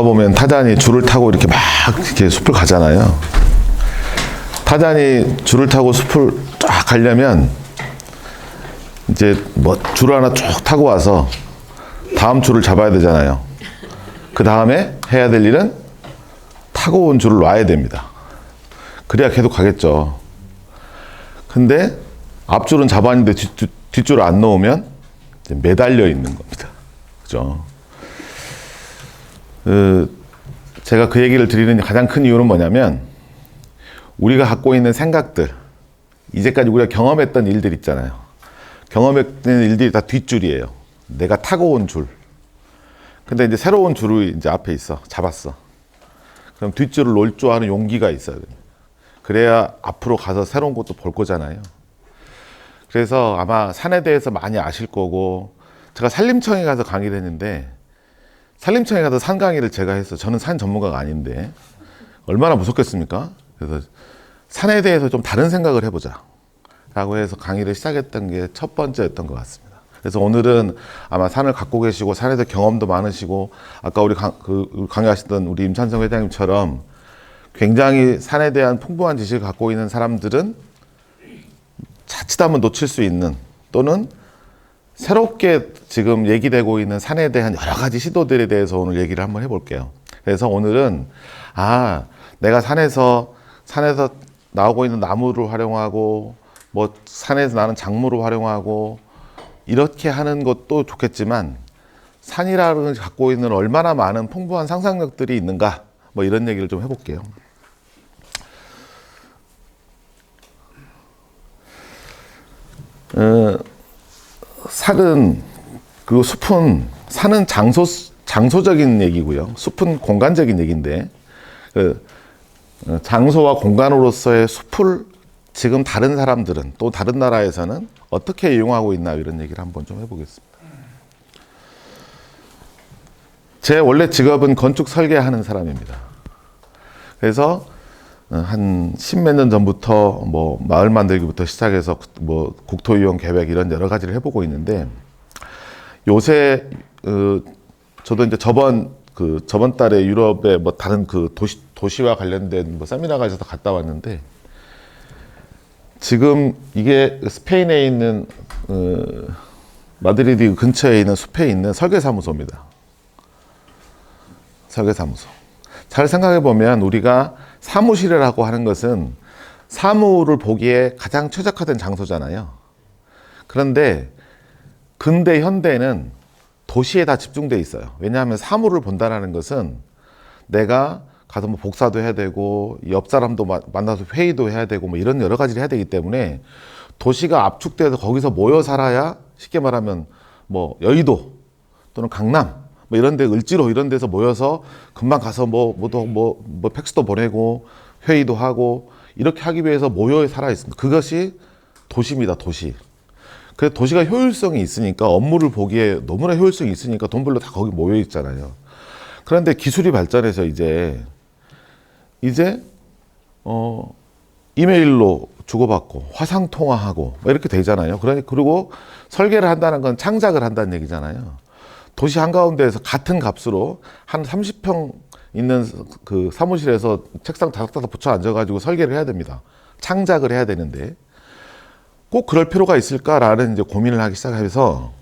보면 타잔이 줄을 타고 이렇게 막 이렇게 숲을 가잖아요. 타잔이 줄을 타고 숲을 쫙 가려면 이제 뭐 줄을 하나 쭉 타고 와서 다음 줄을 잡아야 되잖아요. 그 다음에 해야 될 일은 타고 온 줄을 놔야 됩니다. 그래야 계속 가겠죠. 근데 앞줄은 잡았는데 뒷줄을 안 놓으면 이제 매달려 있는 겁니다. 그죠? 제가 그 얘기를 드리는 가장 큰 이유는 뭐냐면, 우리가 갖고 있는 생각들, 이제까지 우리가 경험했던 일들 있잖아요. 경험했던 일들이 다 뒷줄이에요. 내가 타고 온 줄. 근데 이제 새로운 줄이 이제 앞에 있어. 잡았어. 그럼 뒷줄을 놓을 줄 아는 용기가 있어야 돼요. 그래야 앞으로 가서 새로운 것도 볼 거잖아요. 그래서 아마 산에 대해서 많이 아실 거고, 제가 산림청에 가서 강의를 했는데, 산림청에 가서 산 강의를 제가 했어요. 저는 산 전문가가 아닌데 얼마나 무섭겠습니까? 그래서 산에 대해서 좀 다른 생각을 해보자 라고 해서 강의를 시작했던 게 첫 번째였던 것 같습니다. 그래서 오늘은 아마 산을 갖고 계시고 산에서 경험도 많으시고, 아까 우리 강의하시던 우리 임찬성 회장님처럼 굉장히 산에 대한 풍부한 지식을 갖고 있는 사람들은 자칫하면 놓칠 수 있는, 또는 새롭게 지금 얘기되고 있는 산에 대한 여러 가지 시도들에 대해서 오늘 얘기를 한번 해볼게요. 그래서 오늘은 내가 산에서 나오고 있는 나무를 활용하고, 뭐 산에서 나는 작물을 활용하고 이렇게 하는 것도 좋겠지만, 산이라는 것이 갖고 있는 얼마나 많은 풍부한 상상력들이 있는가, 뭐 이런 얘기를 좀 해볼게요. 산은, 그리고 숲은, 산은 장소적인 얘기고요. 숲은 공간적인 얘기인데, 장소와 공간으로서의 숲을 지금 다른 사람들은, 또 다른 나라에서는 어떻게 이용하고 있나, 이런 얘기를 한번 좀 해보겠습니다. 제 원래 직업은 건축 설계하는 사람입니다. 그래서 한 십몇 년 전부터 뭐 마을 만들기부터 시작해서 뭐 국토 이용 계획 이런 여러 가지를 해보고 있는데, 요새 저도 이제 저번 달에 유럽에 뭐 다른 그 도시와 관련된 뭐 세미나가 있어서 갔다 왔는데, 지금 이게 스페인에 있는 마드리드 근처에 있는 숲에 있는 설계사무소입니다. 설계사무소. 잘 생각해 보면 우리가 사무실이라고 하는 것은 사무를 보기에 가장 최적화된 장소잖아요. 그런데 근대 현대는 도시에 다 집중돼 있어요. 왜냐하면 사무를 본다는 것은 내가 가서 뭐 복사도 해야 되고, 옆 사람도 만나서 회의도 해야 되고, 뭐 이런 여러 가지를 해야 되기 때문에 도시가 압축돼서 거기서 모여 살아야, 쉽게 말하면 뭐 여의도 또는 강남 뭐 이런 데, 을지로 이런 데서 모여서 금방 가서 뭐 팩스도 보내고 회의도 하고 이렇게 하기 위해서 모여 살아 있습니다. 그것이 도시입니다. 도시. 그래서 도시가 효율성이 있으니까, 업무를 보기에 너무나 효율성이 있으니까 돈벌러 다 거기 모여 있잖아요. 그런데 기술이 발전해서 이제 이메일로 주고받고 화상 통화하고 이렇게 되잖아요. 그리고 설계를 한다는 건 창작을 한다는 얘기잖아요. 도시 한가운데에서 같은 값으로 한 30평 있는 그 사무실에서 책상 다닥다닥 붙여 앉아가지고 설계를 해야 됩니다. 창작을 해야 되는데 꼭 그럴 필요가 있을까라는 이제 고민을 하기 시작해서,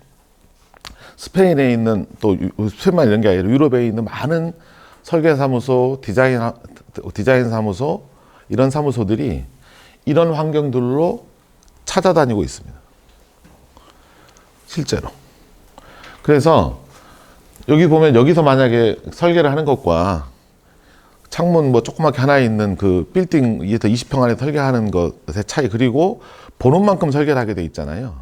스페인에 있는, 또 스페인만 이런 게 아니라 유럽에 있는 많은 설계사무소, 디자인 사무소, 이런 사무소들이 이런 환경들로 찾아다니고 있습니다. 실제로. 그래서 여기 보면, 여기서 만약에 설계를 하는 것과 창문 뭐 조그맣게 하나 있는 그 빌딩 20평 안에 설계하는 것의 차이, 그리고 보는 만큼 설계를 하게 돼 있잖아요.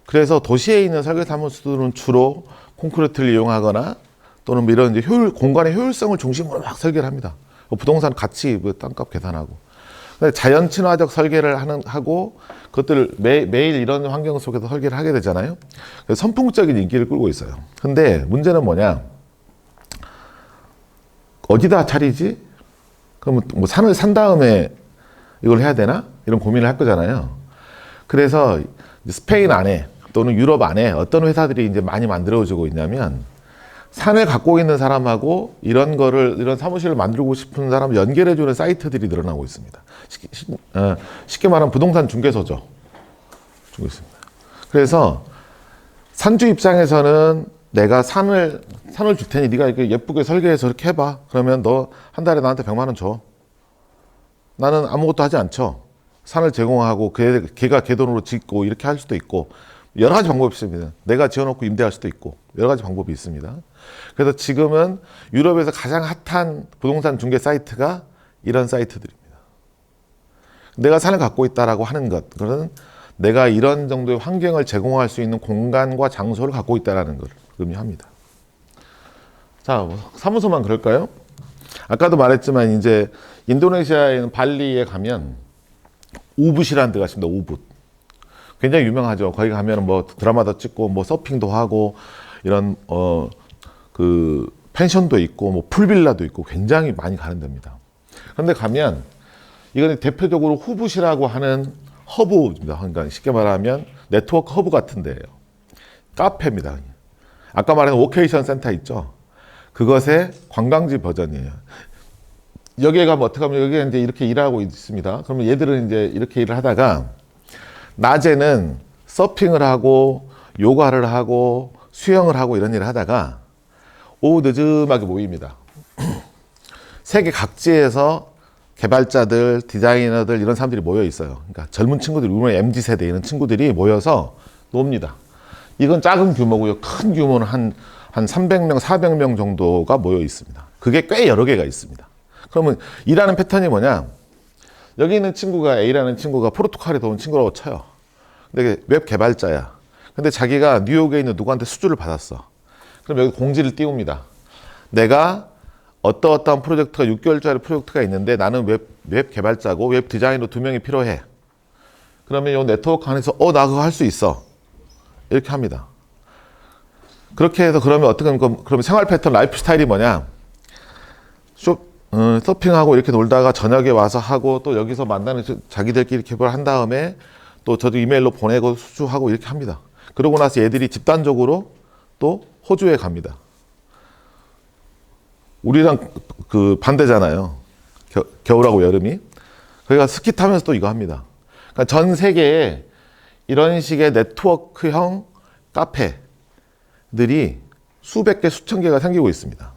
그래서 도시에 있는 설계사무소들은 주로 콘크리트를 이용하거나, 또는 이런 이제 공간의 효율성을 중심으로 막 설계를 합니다. 부동산 가치, 땅값 계산하고. 근데 자연 친화적 설계를 하고, 그것들을 매일 이런 환경 속에서 설계를 하게 되잖아요. 그래서 선풍적인 인기를 끌고 있어요. 근데 문제는 뭐냐? 어디다 차리지? 그러면 뭐 산을 산 다음에 이걸 해야 되나? 이런 고민을 할 거잖아요. 그래서 스페인 안에 또는 유럽 안에 어떤 회사들이 이제 많이 만들어지고 있냐면, 산을 갖고 있는 사람하고 이런 사무실을 만들고 싶은 사람 연결해주는 사이트들이 늘어나고 있습니다. 쉽게 말하면 부동산 중개소죠. 주고 있습니다. 그래서 산주 입장에서는 내가 산을 줄 테니 네가 이렇게 예쁘게 설계해서 이렇게 해봐. 그러면 너 한 달에 나한테 100만 원 줘. 나는 아무것도 하지 않죠. 산을 제공하고 걔가 걔 돈으로 짓고 이렇게 할 수도 있고 여러 가지 방법이 있습니다. 내가 지어놓고 임대할 수도 있고 여러 가지 방법이 있습니다. 그래서 지금은 유럽에서 가장 핫한 부동산 중개 사이트가 이런 사이트들입니다. 내가 산을 갖고 있다라고 하는 것, 그거는 내가 이런 정도의 환경을 제공할 수 있는 공간과 장소를 갖고 있다는 걸 의미합니다. 자, 뭐 사무소만 그럴까요? 아까도 말했지만 이제 인도네시아에 있는 발리에 가면 우붓이라는 데가 있습니다. 우붓. 굉장히 유명하죠. 거기 가면 뭐 드라마도 찍고 뭐 서핑도 하고 이런 그 펜션도 있고 뭐 풀빌라도 있고 굉장히 많이 가는 데입니다. 그런데 가면 이거는 대표적으로 후붓이라고 하는 허브입니다. 그러니까 쉽게 말하면 네트워크 허브 같은 데예요. 카페입니다. 아까 말한 워케이션 센터 있죠. 그것의 관광지 버전이에요. 여기에 가면 어떻게 하면 여기에 이제 이렇게 일하고 있습니다. 그러면 얘들은 이제 이렇게 일을 하다가 낮에는 서핑을 하고 요가를 하고 수영을 하고 이런 일을 하다가 오후 늦음하게 모입니다. 세계 각지에서 개발자들, 디자이너들 이런 사람들이 모여 있어요. 그러니까 젊은 친구들, 우리 MZ세대 이런 친구들이 모여서 놉니다. 이건 작은 규모고요. 큰 규모는 한 300명, 400명 정도가 모여 있습니다. 그게 꽤 여러 개가 있습니다. 그러면 일하는 패턴이 뭐냐? 여기 있는 친구가 A라는 친구가 포르투갈에서 온 친구라고 쳐요. 근데 웹 개발자야. 근데 자기가 뉴욕에 있는 누구한테 수주를 받았어. 그럼 여기 공지를 띄웁니다. 내가 어떠어떠한 프로젝트가 6개월짜리 프로젝트가 있는데 나는 웹 개발자고 웹 디자이너 2명이 필요해. 그러면 이 네트워크 안에서 나 그거 할 수 있어. 이렇게 합니다. 그렇게 해서 그러면 어떻게 하면 그러면 생활 패턴, 라이프 스타일이 뭐냐? 서핑하고 이렇게 놀다가 저녁에 와서 하고 또 여기서 만나는 자기들끼리 개발을 한 다음에 또 저도 이메일로 보내고 수주하고 이렇게 합니다. 그러고 나서 얘들이 집단적으로 또 호주에 갑니다. 우리랑 그 반대잖아요. 겨울하고 여름이. 그러니까 스키 타면서 또 이거 합니다. 그러니까 전 세계에 이런 식의 네트워크형 카페들이 수백 개, 수천 개가 생기고 있습니다.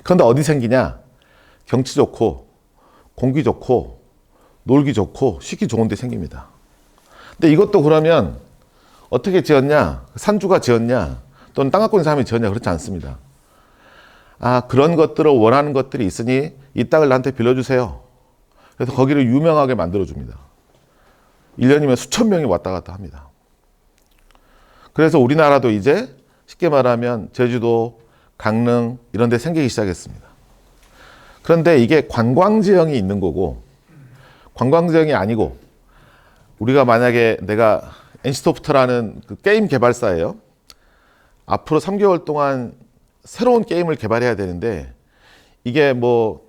그런데 어디 생기냐? 경치 좋고, 공기 좋고, 놀기 좋고, 쉬기 좋은 데 생깁니다. 근데 이것도 그러면 어떻게 지었냐? 산주가 지었냐? 또는 땅 갖고 있는 사람이 지었냐? 그렇지 않습니다. 그런 것들을 원하는 것들이 있으니 이 땅을 나한테 빌려주세요. 그래서 거기를 유명하게 만들어줍니다. 1년이면 수천 명이 왔다 갔다 합니다. 그래서 우리나라도 이제 쉽게 말하면 제주도, 강릉 이런 데 생기기 시작했습니다. 그런데 이게 관광지형이 있는 거고 관광지형이 아니고 우리가 만약에 내가 NC소프트라는 그 게임 개발사예요. 앞으로 3개월 동안 새로운 게임을 개발해야 되는데 이게 뭐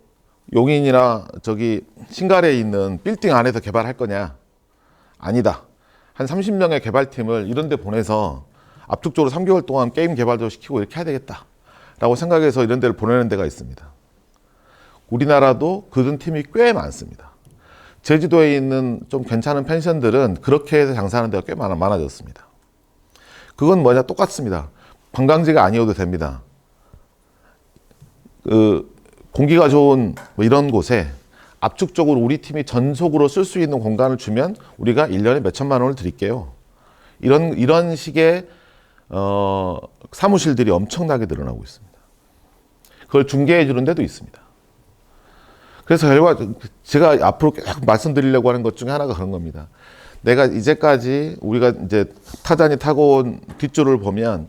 용인이나 저기 신갈에 있는 빌딩 안에서 개발할 거냐? 아니다. 한 30명의 개발팀을 이런 데 보내서 압축적으로 3개월 동안 게임 개발도 시키고 이렇게 해야 되겠다 라고 생각해서 이런 데를 보내는 데가 있습니다. 우리나라도 그런 팀이 꽤 많습니다. 제주도에 있는 좀 괜찮은 펜션들은 그렇게 해서 장사하는 데가 꽤 많아졌습니다. 그건 뭐냐? 똑같습니다. 관광지가 아니어도 됩니다. 공기가 좋은 뭐 이런 곳에 압축적으로 우리 팀이 전속으로 쓸 수 있는 공간을 주면 우리가 1년에 몇 천만 원을 드릴게요. 이런 식의 사무실들이 엄청나게 늘어나고 있습니다. 그걸 중개해 주는 데도 있습니다. 그래서 제가 앞으로 계속 말씀드리려고 하는 것 중에 하나가 그런 겁니다. 내가 이제까지 우리가 이제 타잔이 타고 온 뒷줄을 보면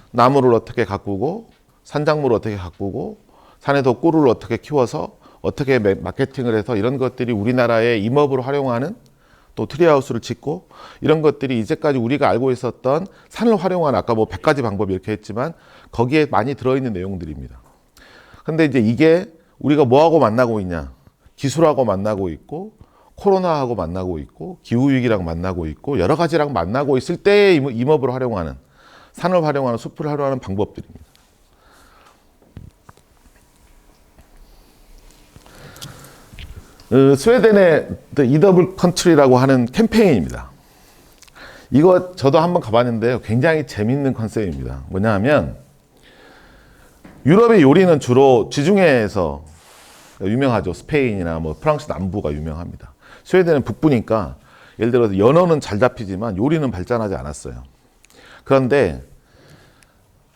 나무를 어떻게 가꾸고 산작물을 어떻게 가꾸고 산에서 꿀을 어떻게 키워서 어떻게 마케팅을 해서 이런 것들이 우리나라의 임업으로 활용하는 또 트리하우스를 짓고 이런 것들이 이제까지 우리가 알고 있었던 산을 활용하는 아까 뭐 100가지 방법 이렇게 했지만 거기에 많이 들어있는 내용들입니다. 근데 이제 이게 우리가 뭐하고 만나고 있냐? 기술하고 만나고 있고 코로나하고 만나고 있고 기후위기랑 만나고 있고 여러 가지랑 만나고 있을 때의 임업을 활용하는 산을 활용하는 숲을 활용하는 방법들입니다. 스웨덴의 The Eatable Country라고 하는 캠페인입니다. 이거 저도 한번 가봤는데요. 굉장히 재밌는 컨셉입니다. 뭐냐 하면 유럽의 요리는 주로 지중해에서 유명하죠. 스페인이나 뭐 프랑스 남부가 유명합니다. 스웨덴은 북부니까 예를 들어서 연어는 잘 잡히지만 요리는 발전하지 않았어요. 그런데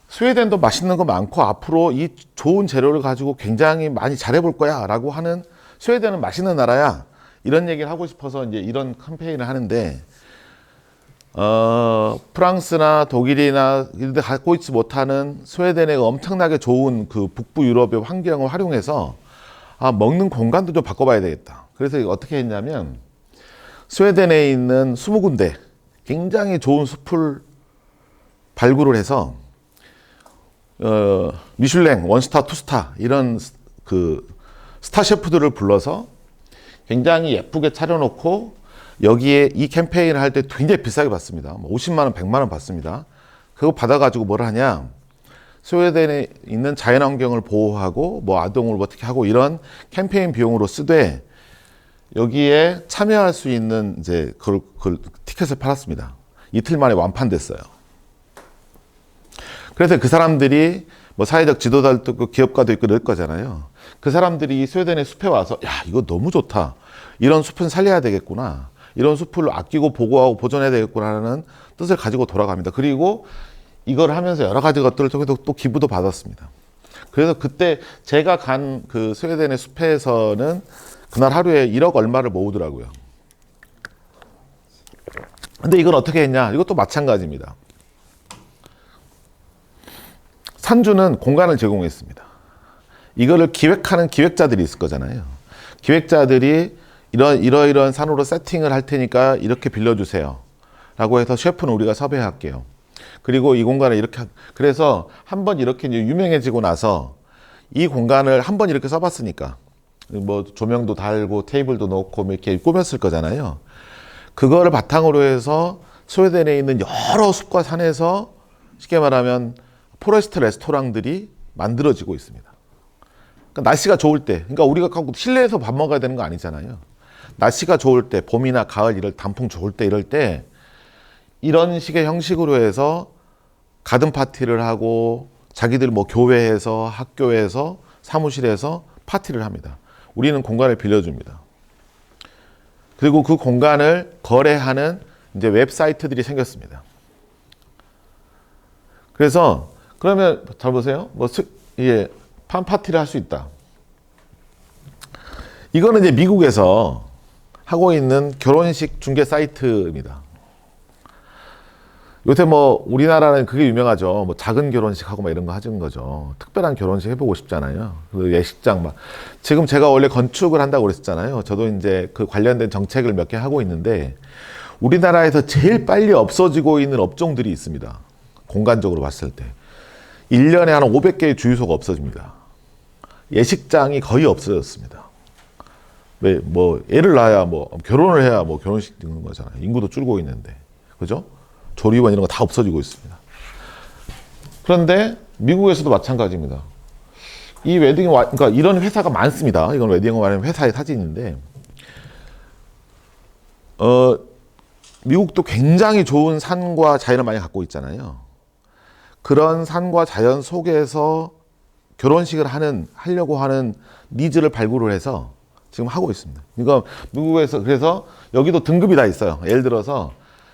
스웨덴도 맛있는 거 많고 앞으로 이 좋은 재료를 가지고 굉장히 많이 잘해볼 거야 라고 하는, 스웨덴은 맛있는 나라야 이런 얘기를 하고 싶어서 이제 이런 캠페인을 하는데, 프랑스나 독일이나 이런 데 갖고 있지 못하는 스웨덴의 엄청나게 좋은 그 북부 유럽의 환경을 활용해서 먹는 공간도 좀 바꿔봐야 되겠다. 그래서 어떻게 했냐면 스웨덴에 있는 20군데 굉장히 좋은 숲을 발굴을 해서 미슐랭 원스타 투스타 이런 그 스타 셰프들을 불러서 굉장히 예쁘게 차려놓고 여기에 이 캠페인을 할 때 굉장히 비싸게 받습니다. 50만 원, 100만 원 받습니다. 그거 받아가지고 뭘 하냐? 스웨덴에 있는 자연환경을 보호하고 뭐 아동을 어떻게 하고 이런 캠페인 비용으로 쓰되 여기에 참여할 수 있는 이제 그 티켓을 팔았습니다. 이틀 만에 완판됐어요. 그래서 그 사람들이 뭐 사회적 지도자도 있고 기업가도 있고 이럴 거잖아요. 그 사람들이 스웨덴의 숲에 와서 야 이거 너무 좋다. 이런 숲은 살려야 되겠구나. 이런 숲을 아끼고 보호하고 보존해야 되겠구나라는 뜻을 가지고 돌아갑니다. 그리고 이걸 하면서 여러 가지 것들을 통해서 또 기부도 받았습니다. 그래서 그때 제가 간 그 스웨덴의 숲에서는 그날 하루에 1억 얼마를 모으더라고요. 근데 이걸 어떻게 했냐? 이것도 마찬가지입니다. 산주는 공간을 제공했습니다. 이거를 기획하는 기획자들이 있을 거잖아요. 기획자들이 이러이러한 산으로 세팅을 할 테니까 이렇게 빌려주세요. 라고 해서 셰프는 우리가 섭외할게요. 그리고 이 공간을 이렇게, 그래서 한번 이렇게 유명해지고 나서 이 공간을 한번 이렇게 써봤으니까 뭐 조명도 달고 테이블도 놓고 이렇게 꾸몄을 거잖아요. 그거를 바탕으로 해서 스웨덴에 있는 여러 숲과 산에서 쉽게 말하면 포레스트 레스토랑들이 만들어지고 있습니다. 그러니까 날씨가 좋을 때, 그러니까 우리가 실내에서 밥 먹어야 되는 거 아니잖아요. 날씨가 좋을 때, 봄이나 가을 이럴 단풍 좋을 때 이럴 때 이런 식의 형식으로 해서 가든 파티를 하고 자기들 뭐 교회에서 학교에서 사무실에서 파티를 합니다. 우리는 공간을 빌려줍니다. 그리고 그 공간을 거래하는 이제 웹사이트들이 생겼습니다. 그래서 그러면 잘 보세요. 이게 파티를 할 수 있다. 이거는 이제 미국에서 하고 있는 결혼식 중개 사이트입니다. 요새 뭐 우리나라는 그게 유명하죠. 뭐 작은 결혼식하고 막 이런 거 하는 거죠. 특별한 결혼식 해보고 싶잖아요. 그 예식장 막. 지금 제가 원래 건축을 한다고 그랬잖아요. 저도 이제 그 관련된 정책을 몇 개 하고 있는데 우리나라에서 제일 빨리 없어지고 있는 업종들이 있습니다. 공간적으로 봤을 때. 1년에 한 500개의 주유소가 없어집니다. 예식장이 거의 없어졌습니다. 왜, 뭐, 애를 낳아야 뭐, 결혼을 해야 뭐 결혼식 듣는 거잖아요. 인구도 줄고 있는데. 그죠? 조리원 이런 거 다 없어지고 있습니다. 그런데 미국에서도 마찬가지입니다. 이 그러니까 이런 회사가 많습니다. 이건 웨딩 회사의 사진인데, 미국도 굉장히 좋은 산과 자연을 많이 갖고 있잖아요. 그런 산과 자연 속에서 결혼식을 하려고 하는 니즈를 발굴을 해서 지금 하고 있습니다. 그러니까 미국에서 그래서 여기도 등급이 다 있어요. 예를 들어서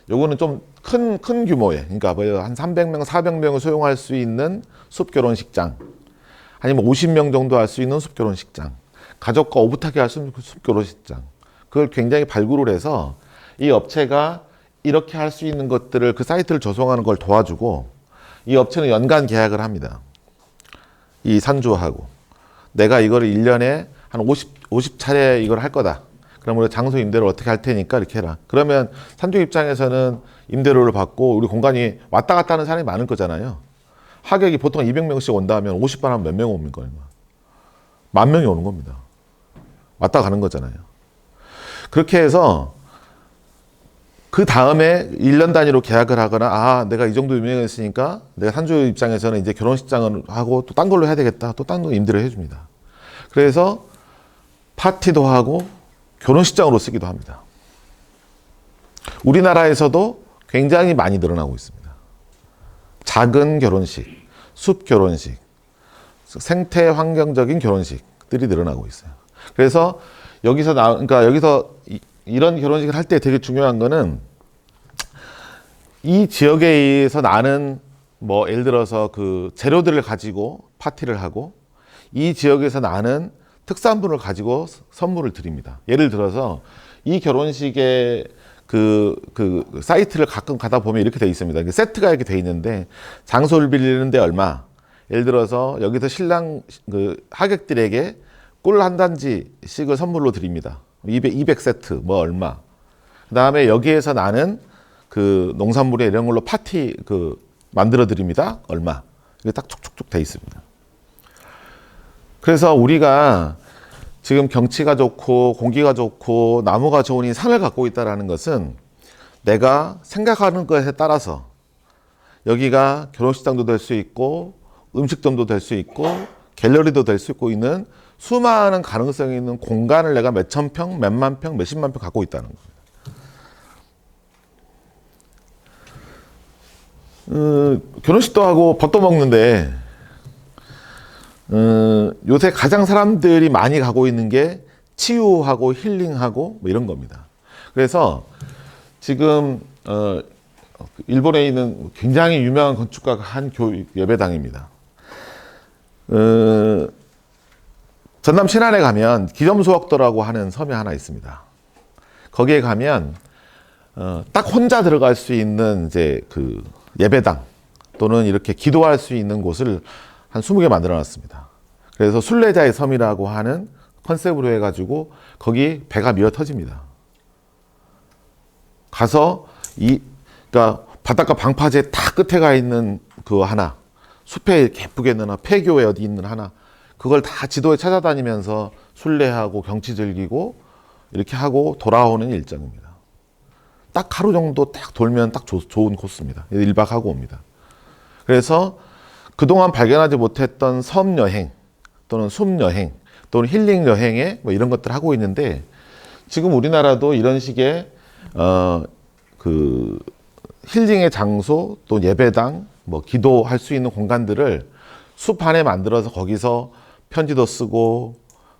요거는 좀 큰 규모의, 그러니까 한 300명, 400명을 소용할 수 있는 숲 결혼식장, 아니면 50명 정도 할 수 있는 숲 결혼식장, 가족과 오붓하게 할 수 있는 숲 결혼식장, 그걸 굉장히 발굴을 해서 이 업체가 이렇게 할 수 있는 것들을 그 사이트를 조성하는 걸 도와주고, 이 업체는 연간 계약을 합니다. 이 산주하고 내가 이거를 1년에 한 50차례 이걸 할 거다. 그럼 우리 장소 임대를 어떻게 할 테니까 이렇게 해라. 그러면 산주 입장에서는 임대료를 받고 우리 공간이 왔다 갔다 하는 사람이 많을 거잖아요. 하객이 보통 200명씩 온다 하면 50만 하면 몇 명 오는 거예요? 10,000명이 오는 겁니다. 왔다 가는 거잖아요. 그렇게 해서 그 다음에 1년 단위로 계약을 하거나, 내가 이 정도 유명했으니까 내가 산주 입장에서는 이제 결혼식장을 하고 또 딴 걸로 해야 되겠다. 또 딴 거 임대를 해줍니다. 그래서 파티도 하고 결혼식장으로 쓰기도 합니다. 우리나라에서도 굉장히 많이 늘어나고 있습니다. 작은 결혼식, 숲 결혼식, 생태 환경적인 결혼식들이 늘어나고 있어요. 그래서 그러니까 여기서 이런 결혼식을 할 때 되게 중요한 거는 이 지역에 의해서 나는 뭐 예를 들어서 그 재료들을 가지고 파티를 하고 이 지역에서 나는 특산물을 가지고 선물을 드립니다. 예를 들어서 이 결혼식에 그 사이트를 가끔 가다 보면 이렇게 돼 있습니다. 세트가 이렇게 돼 있는데 장소를 빌리는데 얼마. 예를 들어서 여기서 신랑 그 하객들에게 꿀 한 단지씩을 선물로 드립니다. 200세트 뭐 얼마. 그다음에 여기에서 나는 그 농산물에 이런 걸로 파티 그 만들어 드립니다. 얼마. 이게 딱 촉촉촉 돼 있습니다. 그래서 우리가 지금 경치가 좋고 공기가 좋고 나무가 좋은 이 산을 갖고 있다는 것은 내가 생각하는 것에 따라서 여기가 결혼식장도 될 수 있고 음식점도 될 수 있고 갤러리도 될 수 있고 있는 수많은 가능성이 있는 공간을 내가 몇천 평, 몇만 평, 몇십만 평 갖고 있다는 거예요. 결혼식도 하고 밥도 먹는데 요새 가장 사람들이 많이 가고 있는 게 치유하고 힐링하고 뭐 이런 겁니다. 그래서 지금 일본에 있는 굉장히 유명한 건축가가 한 예배당입니다. 전남 신안에 가면 기점소학도라고 하는 섬이 하나 있습니다. 거기에 가면 딱 혼자 들어갈 수 있는 이제 그 예배당 또는 이렇게 기도할 수 있는 곳을 한 20개 만들어 놨습니다. 그래서 순례자의 섬이라고 하는 컨셉으로 해가지고 거기 배가 미어 터집니다. 가서 그러니까 바닷가 방파제 딱 끝에 가 있는 그 하나, 숲에 이렇게 예쁘게 있는 하나, 폐교에 어디 있는 하나, 그걸 다 지도에 찾아다니면서 순례하고 경치 즐기고 이렇게 하고 돌아오는 일정입니다. 딱 하루 정도 딱 돌면 딱 좋은 코스입니다. 1박 하고 옵니다. 그래서 그동안 발견하지 못했던 섬 여행 또는 숲 여행 또는 힐링 여행에 뭐 이런 것들 하고 있는데 지금 우리나라도 이런 식의 그 힐링의 장소 또 예배당 뭐 기도할 수 있는 공간들을 숲 안에 만들어서 거기서 편지도 쓰고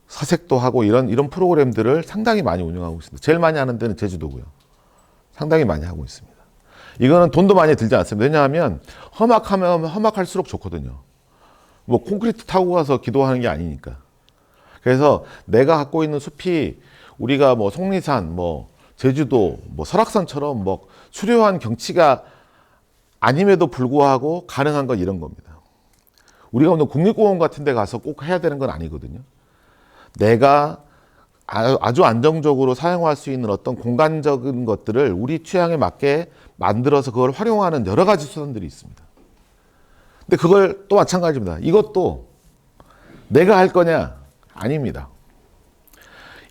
사색도 하고 이런 프로그램들을 상당히 많이 운영하고 있습니다. 제일 많이 하는 데는 제주도고요. 상당히 많이 하고 있습니다. 이거는 돈도 많이 들지 않습니다. 왜냐하면 험악하면 험악할수록 좋거든요. 뭐 콘크리트 타고 가서 기도하는 게 아니니까. 그래서 내가 갖고 있는 숲이 우리가 뭐 속리산, 뭐 제주도, 뭐 설악산처럼 뭐 수려한 경치가 아님에도 불구하고 가능한 건 이런 겁니다. 우리가 오늘 국립공원 같은 데 가서 꼭 해야 되는 건 아니거든요. 내가 아주 안정적으로 사용할 수 있는 어떤 공간적인 것들을 우리 취향에 맞게 만들어서 그걸 활용하는 여러 가지 수단들이 있습니다. 근데 그걸 또 마찬가지입니다. 이것도 내가 할 거냐? 아닙니다.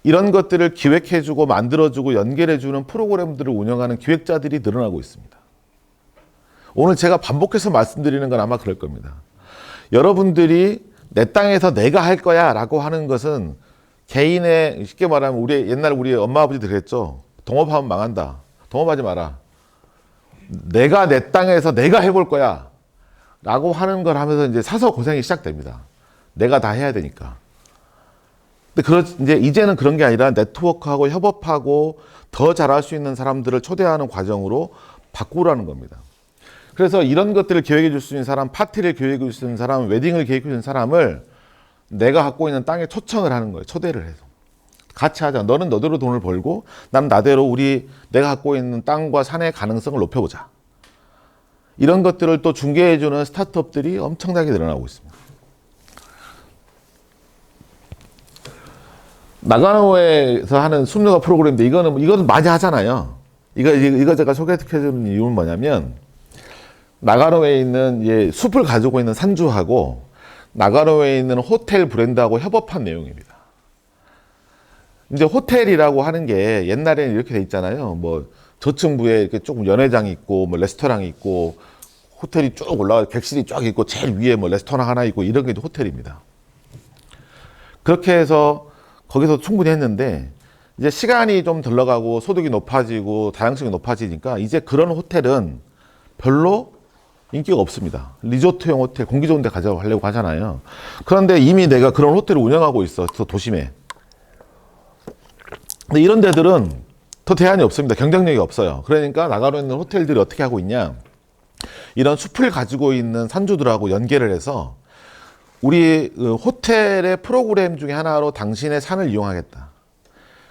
이런 것들을 기획해주고 만들어주고 연결해주는 프로그램들을 운영하는 기획자들이 늘어나고 있습니다. 오늘 제가 반복해서 말씀드리는 건 아마 그럴 겁니다. 여러분들이 내 땅에서 내가 할 거야 라고 하는 것은 개인의, 쉽게 말하면 옛날 우리 엄마 아버지들 그랬죠. 동업하면 망한다. 동업하지 마라. 내가 내 땅에서 내가 해볼 거야 라고 하는 걸 하면서 이제 사서 고생이 시작됩니다. 내가 다 해야 되니까. 근데 이제는 그런 게 아니라 네트워크하고 협업하고 더 잘할 수 있는 사람들을 초대하는 과정으로 바꾸라는 겁니다. 그래서 이런 것들을 기획해 줄 수 있는 사람, 파티를 기획해 줄 수 있는 사람, 웨딩을 기획해 주는 사람을 내가 갖고 있는 땅에 초청을 하는 거예요. 초대를 해서. 같이 하자. 너는 너대로 돈을 벌고 나는 나대로 내가 갖고 있는 땅과 산의 가능성을 높여보자. 이런 것들을 또 중개해 주는 스타트업들이 엄청나게 늘어나고 있습니다. 나가노에서 하는 숲요가 프로그램인데 이거는 많이 하잖아요. 이거 제가 소개해 주는 이유는 뭐냐면 나가노에 있는 숲을 가지고 있는 산주하고 나가노에 있는 호텔 브랜드하고 협업한 내용입니다. 이제 호텔이라고 하는 게 옛날에는 이렇게 돼 있잖아요. 뭐 저층부에 이렇게 조금 연회장이 있고 뭐 레스토랑이 있고 호텔이 쭉 올라가 객실이 쫙 있고 제일 위에 뭐 레스토랑 하나 있고 이런 게 호텔입니다. 그렇게 해서 거기서 충분히 했는데 이제 시간이 좀 들러가고 소득이 높아지고 다양성이 높아지니까 이제 그런 호텔은 별로 인기가 없습니다. 리조트형 호텔, 공기 좋은 데 가려고 하잖아요. 그런데 이미 내가 그런 호텔을 운영하고 있어, 저 도심에. 근데 이런 데들은 더 대안이 없습니다. 경쟁력이 없어요. 그러니까 나가로 있는 호텔들이 어떻게 하고 있냐. 이런 숲을 가지고 있는 산주들하고 연계를 해서 우리 호텔의 프로그램 중에 하나로 당신의 산을 이용하겠다.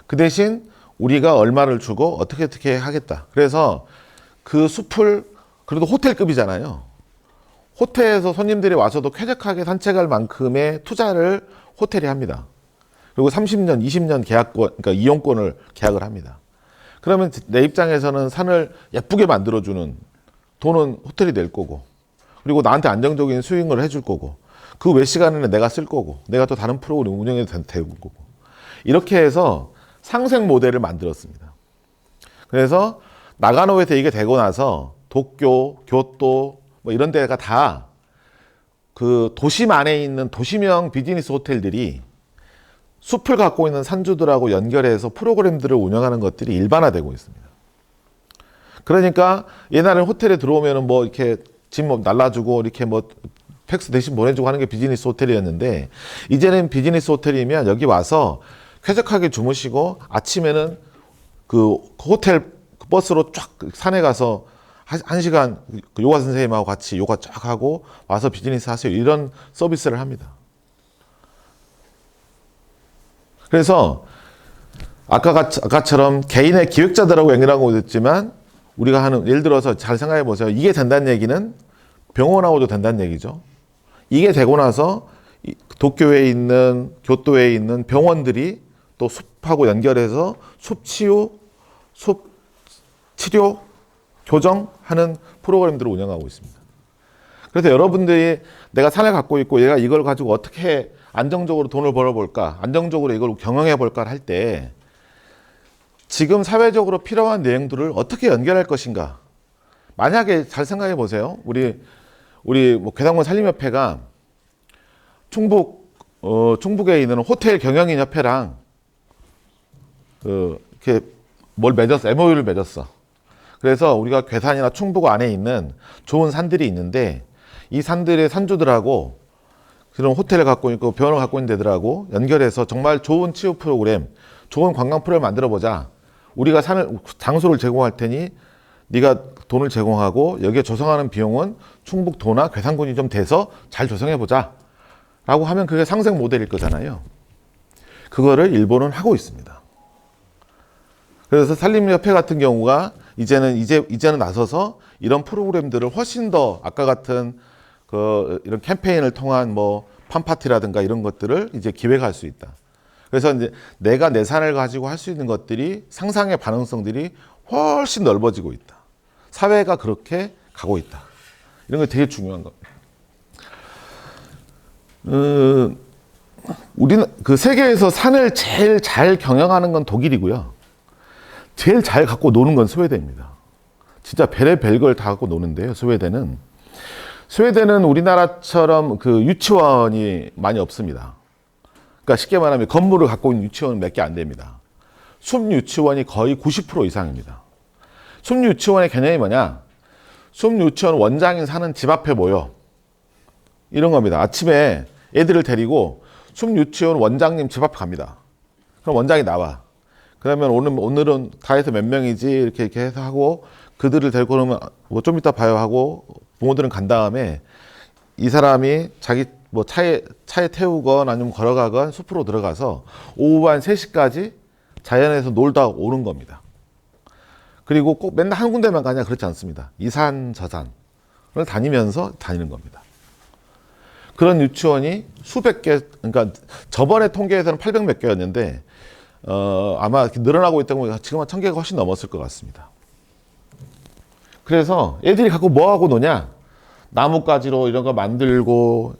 그 대신 우리가 얼마를 주고 어떻게 하겠다. 그래서 그 숲을 그래도 호텔급이잖아요. 호텔에서 손님들이 와서도 쾌적하게 산책할 만큼의 투자를 호텔이 합니다. 그리고 30년, 20년 계약권, 그러니까 이용권을 계약을 합니다. 그러면 내 입장에서는 산을 예쁘게 만들어주는 돈은 호텔이 낼 거고, 그리고 나한테 안정적인 수익을 해줄 거고, 그 외 시간에는 내가 쓸 거고, 내가 또 다른 프로그램 운영해도 되고 거고. 이렇게 해서 상생 모델을 만들었습니다. 그래서 나가노에서 이게 되고 나서 도쿄, 교토 뭐 이런 데가 다 그 도심 안에 있는 도시명 비즈니스 호텔들이 숲을 갖고 있는 산주들하고 연결해서 프로그램들을 운영하는 것들이 일반화되고 있습니다. 그러니까 옛날에 호텔에 들어오면은 뭐 이렇게 짐 날라주고 이렇게 뭐 팩스 대신 보내주고 하는 게 비즈니스 호텔이었는데, 이제는 비즈니스 호텔이면 여기 와서 쾌적하게 주무시고 아침에는 그 호텔 버스로 쫙 산에 가서 한 시간 요가 선생님하고 같이 요가 쫙 하고 와서 비즈니스 하세요. 이런 서비스를 합니다. 그래서 아까처럼 개인의 기획자들하고 연결하고 있지만 우리가 하는, 예를 들어서 잘 생각해 보세요. 이게 된다는 얘기는 병원하고도 된다는 얘기죠. 이게 되고 나서 도쿄에 있는, 교토에 있는 병원들이 또 숲하고 연결해서 숲치유, 숲치료, 교정하는 프로그램들을 운영하고 있습니다. 그래서 여러분들이 내가 산을 갖고 있고 얘가 이걸 가지고 어떻게 안정적으로 돈을 벌어볼까, 안정적으로 이걸 경영해 볼까 할 때 지금 사회적으로 필요한 내용들을 어떻게 연결할 것인가. 만약에 잘 생각해 보세요. 우리 뭐 괴담군 산림협회가 충북에 있는 호텔 경영인 협회랑 이렇게 뭘 맺었어, MOU를 맺었어. 그래서 우리가 괴산이나 충북 안에 있는 좋은 산들이 있는데 이 산들의 산주들하고 그런 호텔을 갖고 있고 병원을 갖고 있는 데들하고 연결해서 정말 좋은 치유 프로그램, 좋은 관광 프로그램 만들어 보자. 우리가 장소를 제공할 테니 네가 돈을 제공하고 여기에 조성하는 비용은 충북도나 괴산군이 좀 돼서 잘 조성해 보자 라고 하면 그게 상생 모델일 거잖아요. 그거를 일본은 하고 있습니다. 그래서 산림협회 같은 경우가 이제는 나서서 이런 프로그램들을 훨씬 더 아까 같은 이런 캠페인을 통한 뭐 팜파티라든가 이런 것들을 이제 기획할 수 있다. 그래서 이제 내가 내 산을 가지고 할 수 있는 것들이, 상상의 가능성들이 훨씬 넓어지고 있다. 사회가 그렇게 가고 있다. 이런 게 되게 중요한 겁니다. 우리는 그 세계에서 산을 제일 잘 경영하는 건 독일이고요. 제일 잘 갖고 노는 건 스웨덴입니다. 진짜 별걸 다 갖고 노는데요. 스웨덴은 우리나라처럼 그 유치원이 많이 없습니다. 그러니까 쉽게 말하면 건물을 갖고 있는 유치원은 몇 개 안 됩니다. 숲 유치원이 거의 90% 이상입니다. 숲 유치원의 개념이 뭐냐? 숲 유치원 원장이 사는 집 앞에 모여. 이런 겁니다. 아침에 애들을 데리고 숲 유치원 원장님 집 앞에 갑니다. 그럼 원장이 나와. 그러면 오늘은 다 해서 몇 명이지 이렇게 해서 하고 그들을 데리고 오면 뭐 좀 이따 봐요 하고 부모들은 간 다음에 이 사람이 자기 뭐 차에 태우건 아니면 걸어가건 숲으로 들어가서 오후 한 3시까지 자연에서 놀다 오는 겁니다. 그리고 꼭 맨날 한 군데만 가냐 그렇지 않습니다. 이 산 저 산을 다니면서 다니는 겁니다. 그런 유치원이 수백 개, 그러니까 저번에 통계에서는 800 몇 개였는데 아마 늘어나고 있다고 보면 지금 한 1000개가 훨씬 넘었을 것 같습니다. 그래서 애들이 갖고 뭐 하고 노냐? 나뭇가지로 이런 거 만들고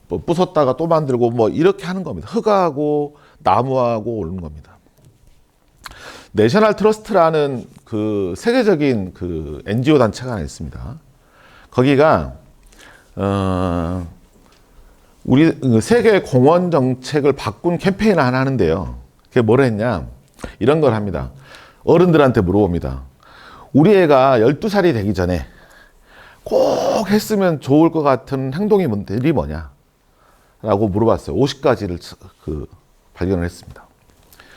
뭐 부쉈다가 또 만들고 뭐 이렇게 하는 겁니다. 흙하고 나무하고 오는 겁니다. 내셔널 트러스트라는 그 세계적인 그 NGO 단체가 하나 있습니다. 거기가 우리 세계 공원 정책을 바꾼 캠페인을 하나 하는데요. 그게 뭘 했냐? 이런 걸 합니다. 어른들한테 물어봅니다. 우리 애가 12살이 되기 전에 꼭 했으면 좋을 것 같은 행동이 뭐냐? 라고 물어봤어요. 50가지를 발견을 했습니다.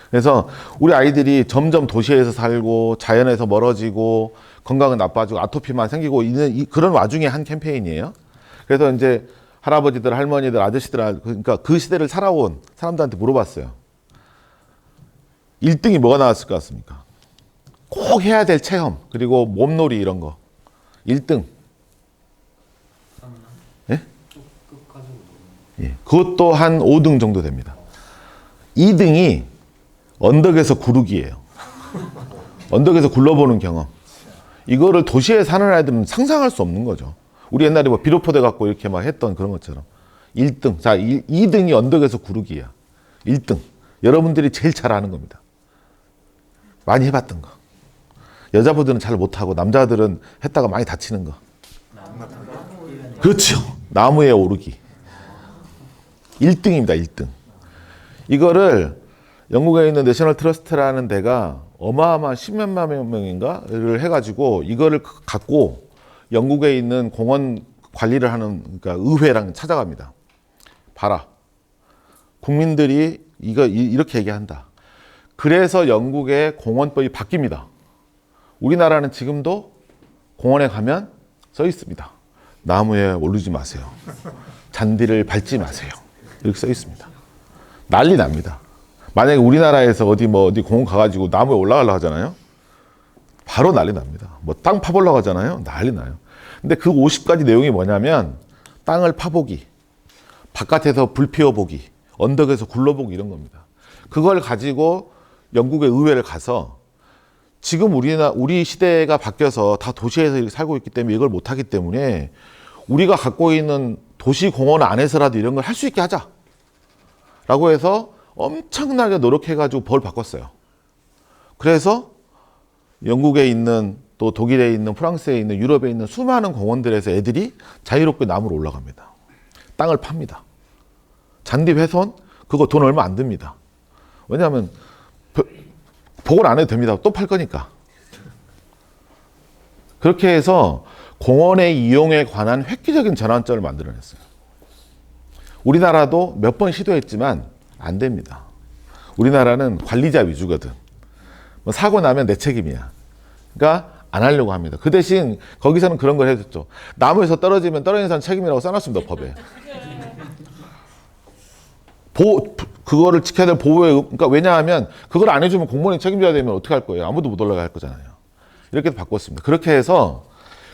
그래서 우리 아이들이 점점 도시에서 살고 자연에서 멀어지고 건강은 나빠지고 아토피만 생기고 있는 그런 와중에 한 캠페인이에요. 그래서 이제 할아버지들, 할머니들, 아저씨들, 그러니까 그 시대를 살아온 사람들한테 물어봤어요. 1등이 뭐가 나왔을 것 같습니까? 꼭 해야 될 체험, 그리고 몸놀이 이런 거. 1등. 예? 예. 그것도 한 5등 정도 됩니다. 2등이 언덕에서 구르기예요. 언덕에서 굴러보는 경험. 이거를 도시에 사는 아이들은 상상할 수 없는 거죠. 우리 옛날에 뭐 비료포대 갖고 이렇게 막 했던 그런 것처럼. 1등. 자, 2등이 언덕에서 구르기야. 1등. 여러분들이 제일 잘 아는 겁니다. 많이 해봤던 거. 여자분들은 잘 못하고 남자들은 했다가 많이 다치는 거. 그렇죠. 나무에 오르기. 1등입니다. 1등. 이거를 영국에 있는 내셔널 트러스트라는 데가 어마어마한 10몇만 명인가를 해가지고 이거를 갖고 영국에 있는 공원 관리를 하는 그러니까 의회랑 찾아갑니다. 봐라. 국민들이 이렇게 얘기한다. 그래서 영국의 공원법이 바뀝니다. 우리나라는 지금도 공원에 가면 써 있습니다. 나무에 오르지 마세요. 잔디를 밟지 마세요. 이렇게 써 있습니다. 난리 납니다. 만약에 우리나라에서 어디 공원 가가지고 나무에 올라가려고 하잖아요. 바로 난리 납니다. 뭐 땅 파보려고 하잖아요. 난리 나요. 근데 그 50가지 내용이 뭐냐면 땅을 파보기, 바깥에서 불 피워보기, 언덕에서 굴러보기 이런 겁니다. 그걸 가지고 영국의 의회를 가서 지금 우리 시대가 바뀌어서 다 도시에서 살고 있기 때문에 이걸 못하기 때문에 우리가 갖고 있는 도시 공원 안에서라도 이런 걸 할 수 있게 하자. 라고 해서 엄청나게 노력해가지고 법을 바꿨어요. 그래서 영국에 있는 또 독일에 있는 프랑스에 있는 유럽에 있는 수많은 공원들에서 애들이 자유롭게 나무로 올라갑니다. 땅을 팝니다. 잔디 훼손 그거 돈 얼마 안 듭니다. 왜냐하면 복원 안 해도 됩니다. 또 팔 거니까. 그렇게 해서 공원의 이용에 관한 획기적인 전환점을 만들어냈어요. 우리나라도 몇 번 시도했지만 안 됩니다. 우리나라는 관리자 위주거든. 뭐 사고 나면 내 책임이야. 그러니까 안 하려고 합니다. 그 대신 거기서는 그런 걸 해줬죠. 나무에서 떨어지면 떨어진 사람 책임이라고 써놨습니다. 법에. 그거를 지켜야 될 보호의, 그러니까 왜냐하면 그걸 안 해주면 공무원이 책임져야 되면 어떻게 할 거예요? 아무도 못 올라갈 거잖아요. 이렇게 바꿨습니다. 그렇게 해서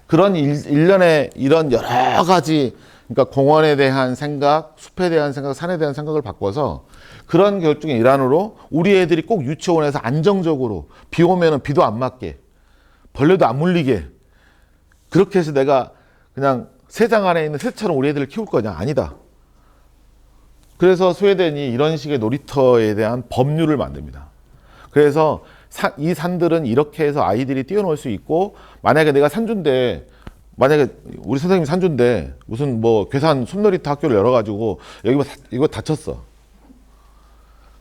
그런 일련의 이런 여러 가지, 그러니까 공원에 대한 생각, 숲에 대한 생각, 산에 대한 생각을 바꿔서 그런 결정의 일환으로 우리 애들이 꼭 유치원에서 안정적으로 비 오면은 비도 안 맞게, 벌레도 안 물리게, 그렇게 해서 내가 그냥 새장 안에 있는 새처럼 우리 애들을 키울 거냐? 아니다. 그래서 스웨덴이 이런 식의 놀이터에 대한 법률을 만듭니다. 그래서 이 산들은 이렇게 해서 아이들이 뛰어놀 수 있고, 만약에 내가 산주인데, 만약에 우리 선생님이 산주인데 무슨 뭐 괴산 숲놀이터 학교를 열어가지고 여기 뭐 이거 다쳤어.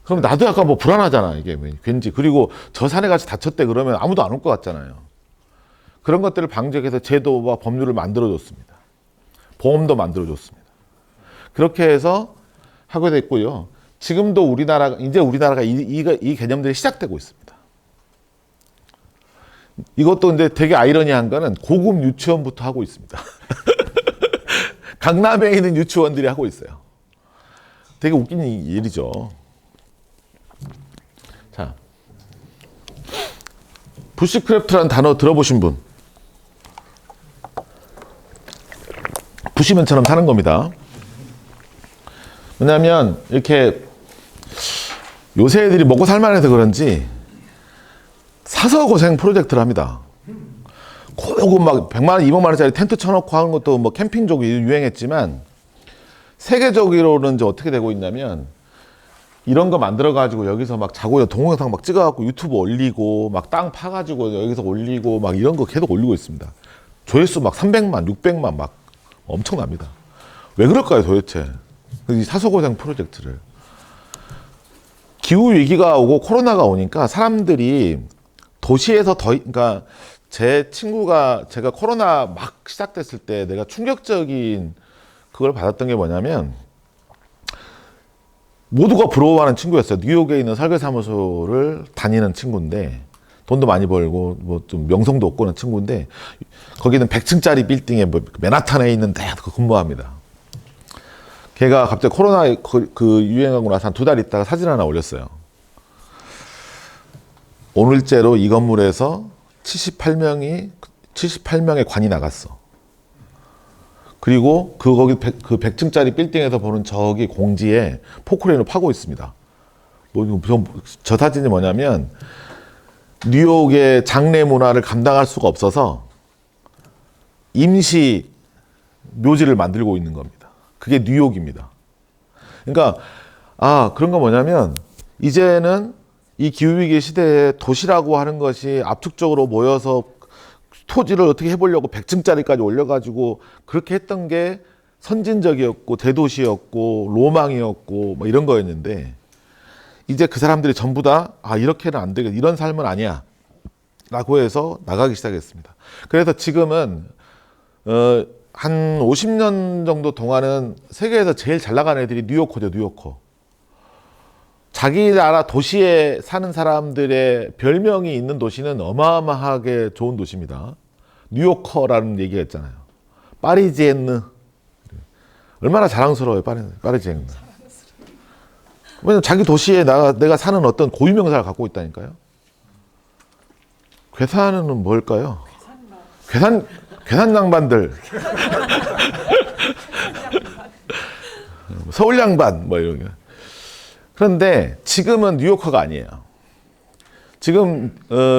그럼 나도 약간 뭐 불안하잖아. 이게 왠지. 그리고 저 산에 같이 다쳤대 그러면 아무도 안 올 것 같잖아요. 그런 것들을 방지해서 제도와 법률을 만들어줬습니다. 보험도 만들어줬습니다. 그렇게 해서 하게 됐고요. 지금도 이제 우리나라가 이 개념들이 시작되고 있습니다. 이것도 근데 되게 아이러니한 거는 고급 유치원부터 하고 있습니다. 강남에 있는 유치원들이 하고 있어요. 되게 웃긴 일이죠. 자, 부시크래프트라는 단어 들어보신 분? 부시맨처럼 사는 겁니다. 왜냐하면 이렇게 요새 애들이 먹고 살만해서 그런지 사서 고생 프로젝트를 합니다. 고급 막 100만 원, 200만 원짜리 텐트 쳐놓고 하는 것도 뭐 캠핑족이 유행했지만 세계적으로는 이제 어떻게 되고 있냐면 이런 거 만들어가지고 여기서 막 자고 동영상 막 찍어갖고 유튜브 올리고 막 땅 파가지고 여기서 올리고 막 이런 거 계속 올리고 있습니다. 조회수 막 300만, 600만 막 엄청납니다. 왜 그럴까요 도대체? 이 사서 고생 프로젝트를. 기후 위기가 오고 코로나가 오니까 사람들이 도시에서 그러니까 제 친구가 제가 코로나 막 시작됐을 때 내가 충격적인 그걸 받았던 게 뭐냐면 모두가 부러워하는 친구였어요. 뉴욕에 있는 설계사무소를 다니는 친구인데 돈도 많이 벌고 뭐 좀 명성도 없고 하는 친구인데 거기는 100층짜리 빌딩에 뭐 맨하탄에 있는 데 근무합니다. 걔가 갑자기 코로나 그 유행하고 나서 한 2달 있다가 사진 하나 올렸어요. 오늘째로 이 건물에서 78명의 관이 나갔어. 그리고 거기 그 100층짜리 빌딩에서 보는 저기 공지에 포크레인을 파고 있습니다. 저 사진이 뭐냐면 뉴욕의 장례 문화를 감당할 수가 없어서 임시 묘지를 만들고 있는 겁니다. 그게 뉴욕입니다. 그러니까 그런 거 뭐냐면 이제는 이 기후위기 시대에 도시라고 하는 것이 압축적으로 모여서 토지를 어떻게 해보려고 100층짜리까지 올려가지고 그렇게 했던 게 선진적이었고 대도시였고 로망이었고 뭐 이런 거였는데 이제 그 사람들이 전부 다 이렇게는 안 되겠다. 이런 삶은 아니야. 라고 해서 나가기 시작했습니다. 그래서 지금은 한 50년 정도 동안은 세계에서 제일 잘 나가는 애들이 뉴요커죠. 뉴요커. 자기 나라 도시에 사는 사람들의 별명이 있는 도시는 어마어마하게 좋은 도시입니다. 뉴요커라는 얘기가 있잖아요. 파리지엔느. 얼마나 자랑스러워요. 파리지엔느. 왜냐면 자기 도시에 내가 사는 어떤 고유명사를 갖고 있다니까요. 괴산은 뭘까요? 괴산 양반들. 서울 양반 뭐 이런 게. 그런데 지금은 뉴요커가 아니에요. 지금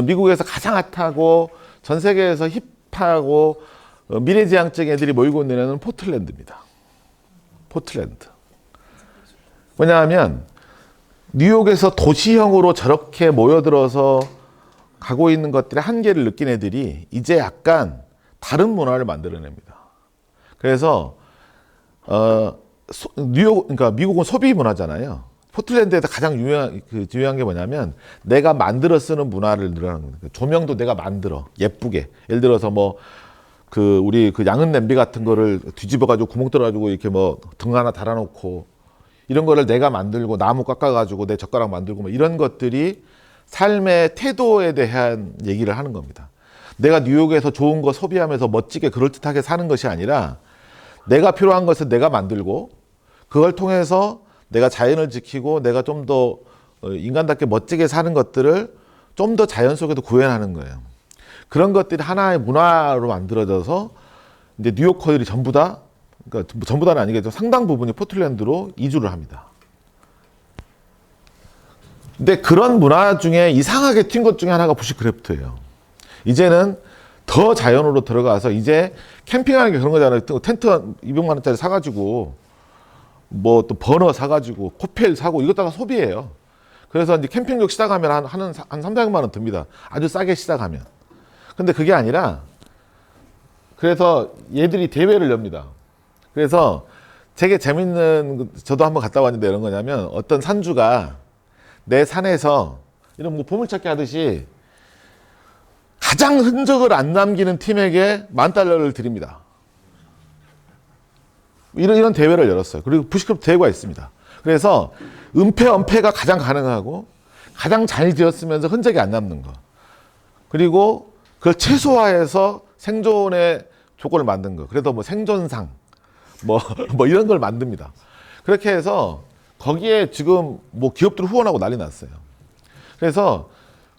미국에서 가장 핫하고 전 세계에서 힙하고 미래지향적인 애들이 모이고 있는 애는 포틀랜드입니다. 포틀랜드. 왜냐하면 뉴욕에서 도시형으로 저렇게 모여들어서 가고 있는 것들의 한계를 느낀 애들이 이제 약간 다른 문화를 만들어냅니다. 그래서 그러니까 미국은 소비 문화잖아요. 포틀랜드에서 가장 중요한 게 뭐냐면 내가 만들어 쓰는 문화를 늘어나는 겁니다. 조명도 내가 만들어 예쁘게. 예를 들어서 우리 양은 냄비 같은 거를 뒤집어가지고 구멍 뚫어가지고 이렇게 등 하나 달아놓고 이런 거를 내가 만들고 나무 깎아가지고 내 젓가락 만들고 이런 것들이 삶의 태도에 대한 얘기를 하는 겁니다. 내가 뉴욕에서 좋은 거 소비하면서 멋지게 그럴듯하게 사는 것이 아니라 내가 필요한 것을 내가 만들고 그걸 통해서 내가 자연을 지키고 내가 좀 더 인간답게 멋지게 사는 것들을 좀 더 자연 속에서 구현하는 거예요. 그런 것들이 하나의 문화로 만들어져서 이제 뉴요커들이 전부 다, 그러니까 전부 다는 아니겠죠. 상당 부분이 포틀랜드로 이주를 합니다. 근데 그런 문화 중에 이상하게 튄 것 중에 하나가 부시크래프트예요. 이제는 더 자연으로 들어가서 이제 캠핑하는 게 그런 거잖아요. 텐트 200만 원짜리 사가지고 또 버너 사가지고 코펠 사고 이것다가 소비해요. 그래서 이제 캠핑복 시작하면 한 300만 원 듭니다. 아주 싸게 시작하면. 근데 그게 아니라 그래서 얘들이 대회를 엽니다. 그래서 되게 재밌는, 저도 한번 갔다 왔는데 이런 거냐면 어떤 산주가 내 산에서 이런 보물찾기 하듯이 가장 흔적을 안 남기는 팀에게 $10,000를 드립니다. 이런 대회를 열었어요. 그리고 부시크래프트 대회가 있습니다. 그래서 은폐가 가장 가능하고 가장 잘 지었으면서 흔적이 안 남는 거. 그리고 그걸 최소화해서 생존의 조건을 만든 거. 그래서 생존상, 이런 걸 만듭니다. 그렇게 해서 거기에 지금 기업들 후원하고 난리 났어요. 그래서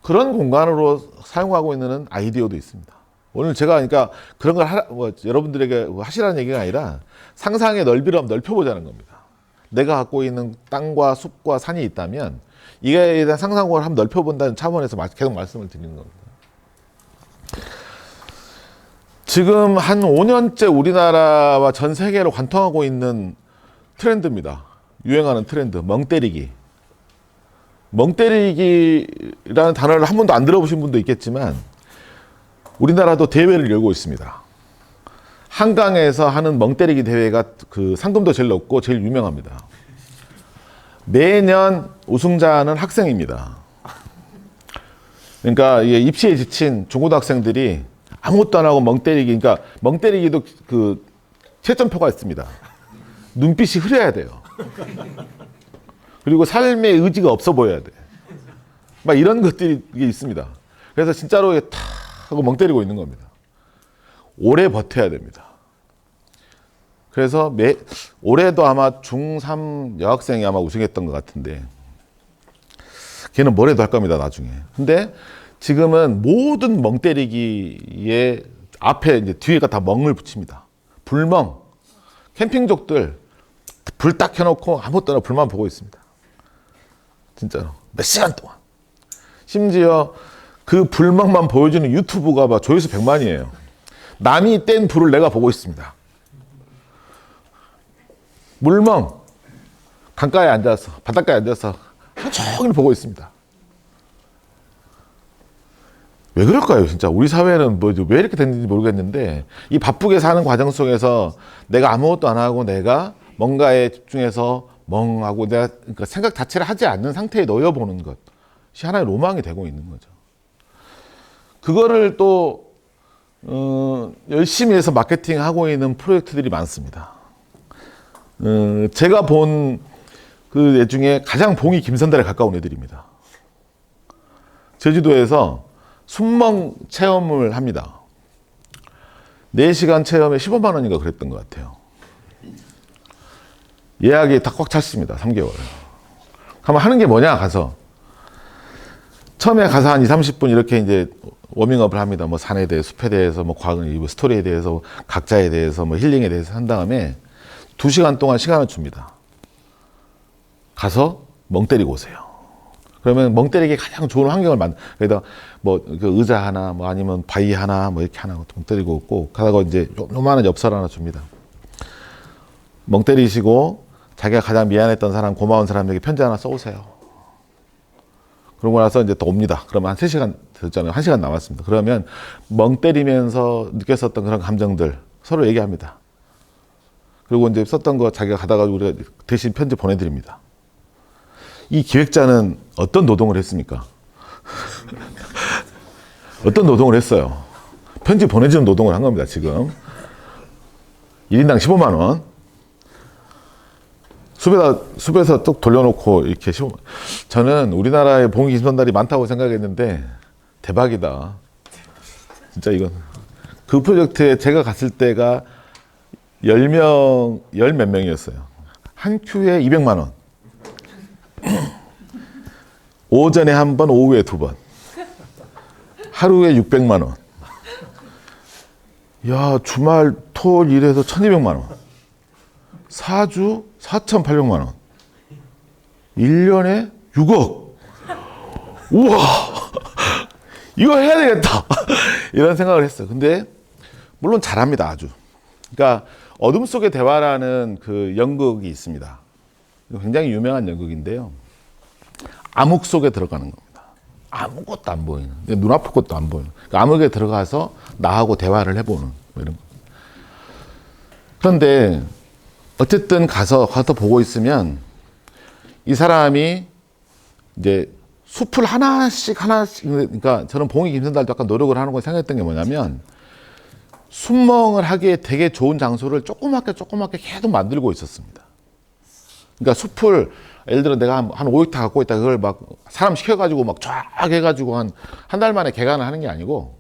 그런 공간으로 사용하고 있는 아이디어도 있습니다. 오늘 제가 그러니까 그런 걸 여러분들에게 하시라는 얘기가 아니라 상상의 넓이를 한번 넓혀보자는 겁니다. 내가 갖고 있는 땅과 숲과 산이 있다면 이에 대한 상상력을 한번 넓혀본다는 차원에서 계속 말씀을 드리는 겁니다. 지금 한 5년째 우리나라와 전 세계를 관통하고 있는 트렌드입니다. 유행하는 트렌드, 멍때리기. 멍때리기라는 단어를 한 번도 안 들어보신 분도 있겠지만 우리나라도 대회를 열고 있습니다. 한강에서 하는 멍때리기 대회가 그 상금도 제일 높고 제일 유명합니다. 매년 우승자는 학생입니다. 그러니까 이게 입시에 지친 중고등학생들이 아무것도 안 하고 멍 때리기, 그러니까 멍 때리기도 그 채점표가 있습니다. 눈빛이 흐려야 돼요. 그리고 삶의 의지가 없어 보여야 돼. 막 이런 것들이 있습니다. 그래서 진짜로 탁 하고 멍 때리고 있는 겁니다. 오래 버텨야 됩니다. 그래서 올해도 아마 중3 여학생이 아마 우승했던 것 같은데, 걔는 뭐래도 할 겁니다, 나중에. 근데 지금은 모든 멍 때리기의 앞에 이제 뒤에가 다 멍을 붙입니다. 불멍. 캠핑족들 불 딱 켜놓고 아무것도 안 하고 불만 보고 있습니다. 진짜로. 몇 시간 동안. 심지어 그 불멍만 보여주는 유튜브가 막 조회수 100만이에요. 남이 뗀 불을 내가 보고 있습니다. 물멍. 강가에 앉아서, 바닷가에 앉아서 하루 종일 보고 있습니다. 왜 그럴까요, 진짜? 우리 사회는 뭐 왜 이렇게 됐는지 모르겠는데, 이 바쁘게 사는 과정 속에서 내가 아무것도 안 하고 내가 뭔가에 집중해서 멍하고 내가 그러니까 생각 자체를 하지 않는 상태에 놓여보는 것이 하나의 로망이 되고 있는 거죠. 그거를 또 열심히 해서 마케팅하고 있는 프로젝트들이 많습니다. 제가 본 그 애 중에 가장 봉이 김선달에 가까운 애들입니다. 제주도에서 순멍 체험을 합니다. 4시간 체험에 15만 원인가 그랬던 것 같아요. 예약이 다 꽉 찼습니다. 3개월. 그러면 하는 게 뭐냐, 가서. 처음에 가서 한 2, 30분 이렇게 이제 워밍업을 합니다. 뭐 산에 대해서, 숲에 대해서, 뭐 과거, 스토리에 대해서, 각자에 대해서, 뭐 힐링에 대해서 한 다음에 2시간 동안 시간을 줍니다. 가서 멍 때리고 오세요. 그러면 멍 때리기 가장 좋은 환경을 그래서 뭐 그 의자 하나, 뭐 아니면 바위 하나, 뭐 이렇게 하나 멍 때리고 오고, 가다가 이제 요만한 엽서를 하나 줍니다. 멍 때리시고, 자기가 가장 미안했던 사람, 고마운 사람에게 편지 하나 써오세요. 그러고 나서 이제 또 옵니다. 그러면 한 3시간 됐잖아요. 1시간 남았습니다. 그러면 멍 때리면서 느꼈었던 그런 감정들 서로 얘기합니다. 그리고 이제 썼던 거 자기가 가다가 우리가 대신 편지 보내드립니다. 이 기획자는 어떤 노동을 했습니까? 어떤 노동을 했어요? 편지 보내주는 노동을 한 겁니다, 지금. 1인당 15만 원. 숲에서 뚝 돌려놓고 이렇게 15만 원. 저는 우리나라에 봉이 김선달이 많다고 생각했는데 대박이다. 진짜 이건. 그 프로젝트에 제가 갔을 때가 10명, 10몇 명이었어요. 한 큐에 200만 원. 오전에 한 번, 오후에 2번. 하루에 600만 원. 야, 주말, 토, 일해서 1200만 원. 4주 4,800만 원. 1년에 6억. 우와! 이거 해야 되겠다. 이런 생각을 했어요. 근데, 물론 잘합니다, 아주. 그러니까, 어둠 속의 대화라는 그 연극이 있습니다. 굉장히 유명한 연극인데요. 암흑 속에 들어가는 겁니다. 아무것도 안 보이는, 눈앞의 것도 안 보이는. 그러니까 암흑에 들어가서 나하고 대화를 해보는 뭐 이런 거. 그런데 어쨌든 가서 보고 있으면 이 사람이 이제 숲을 하나씩 그러니까 저는 봉이 김선달도 약간 노력을 하는 걸 생각했던 게 뭐냐면 순멍을 하기에 되게 좋은 장소를 조그맣게 계속 만들고 있었습니다. 그러니까 숲을 예를 들어 내가 한 5헥타 갖고 있다. 그걸 막 사람 시켜가지고 막 쫙 해가지고 한 달 만에 개간을 하는 게 아니고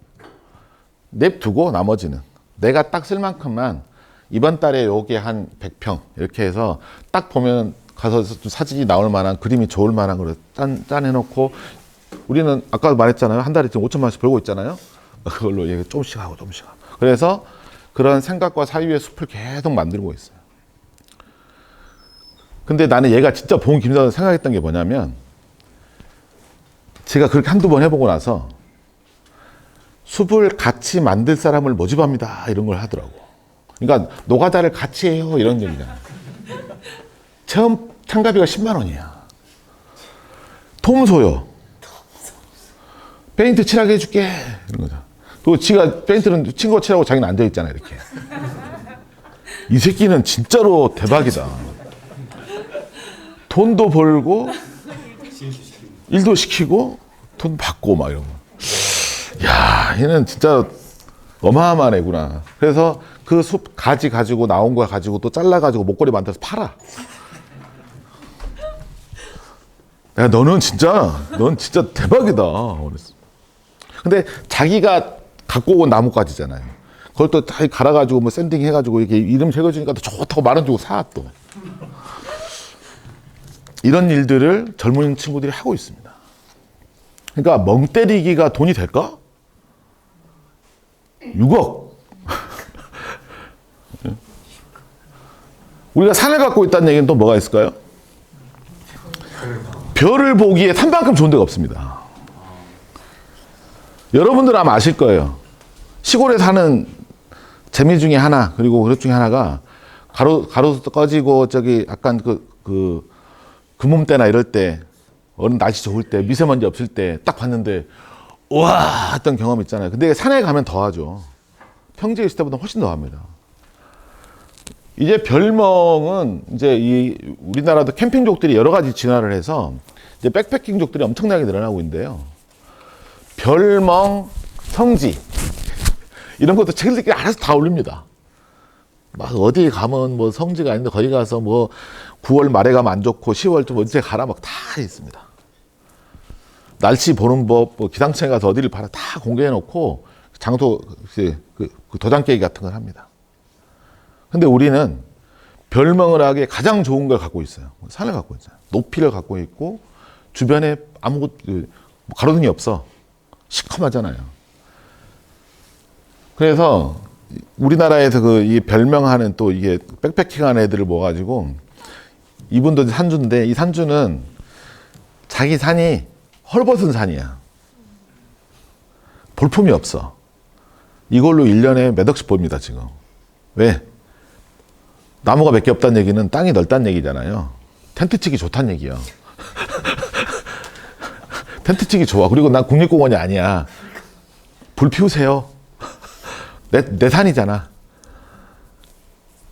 냅두고 나머지는 내가 딱 쓸 만큼만 이번 달에 여기 한 100평 이렇게 해서 딱 보면 가서 사진이 나올 만한 그림이 좋을 만한 걸 짠해놓고 우리는 아까 말했잖아요. 한 달에 지금 5천만 원씩 벌고 있잖아요. 그걸로 조금씩 하고. 그래서 그런 생각과 사유의 숲을 계속 만들고 있어요. 근데 나는 얘가 진짜 봉 김선달 생각했던 게 뭐냐면 제가 그렇게 한두 번 해보고 나서 숲을 같이 만들 사람을 모집합니다. 이런 걸 하더라고. 그러니까 노가다를 같이 해요. 이런 얘기잖아요. 처음 참가비가 10만 원이야. 톰소요. 페인트 칠하게 해줄게. 이런 거죠. 그리고 지가 페인트는 친구가 칠하고 자기는 앉아있잖아. 이렇게. 이 새끼는 진짜로 대박이다. 돈도 벌고 일도 시키고 돈 받고 막 이런 거. 야, 얘는 진짜 어마어마한 애구나. 그래서 그 숲 가지 가지고 나온 거 가지고 또 잘라가지고 목걸이 만들어서 팔아. 야, 넌 진짜 대박이다. 그랬어. 근데 자기가 갖고 온 나뭇가지잖아요. 그걸 또 다 갈아가지고 뭐 샌딩 해가지고 이렇게 이름 새겨주니까 또 좋다고 만 원 주고 사 또. 이런 일들을 젊은 친구들이 하고 있습니다. 그러니까 멍 때리기가 돈이 될까? 6억. 우리가 산을 갖고 있다는 얘기는 또 뭐가 있을까요? 별을 보기에 산만큼 좋은 데가 없습니다. 여러분들 아마 아실 거예요. 시골에 사는 재미 중에 하나, 그리고 그것 중에 하나가 가로수 꺼지고 저기 약간 그 금음대나 이럴 때, 어느 날씨 좋을 때, 미세먼지 없을 때 딱 봤는데 우와 했던 경험 있잖아요. 근데 산에 가면 더하죠. 평지에 있을 때보다 훨씬 더합니다. 이제 별멍은 이제 이 우리나라도 캠핑족들이 여러 가지 진화를 해서 이제 백패킹족들이 엄청나게 늘어나고 있는데요. 별멍, 성지 이런 것도 자기들끼리 알아서 다 올립니다. 막 어디 가면 뭐 성지가 있는데 거기 가서 뭐 9월 말에 가면 안 좋고 10월 좀 언제 가라 막 다 있습니다. 날씨 보는 법, 뭐 기상청에 가서 어디를 봐라 다 공개해 놓고 장소 그 도장 깨기 같은 걸 합니다. 근데 우리는 별멍을 하기에 가장 좋은 걸 갖고 있어요. 산을 갖고 있어요. 높이를 갖고 있고 주변에 아무것도 가로등이 없어. 시커멓잖아요. 그래서 우리나라에서 이 별명하는 또 이게 백패킹하는 애들을 모아가지고 이분도 산주인데 이 산주는 자기 산이 헐벗은 산이야. 볼품이 없어. 이걸로 1년에 몇 억씩 벌입니다, 지금. 왜? 나무가 몇 개 없다는 얘기는 땅이 넓다는 얘기잖아요. 텐트 치기 좋다는 얘기야. 텐트 치기 좋아. 그리고 난 국립공원이 아니야. 불 피우세요. 내 산이잖아.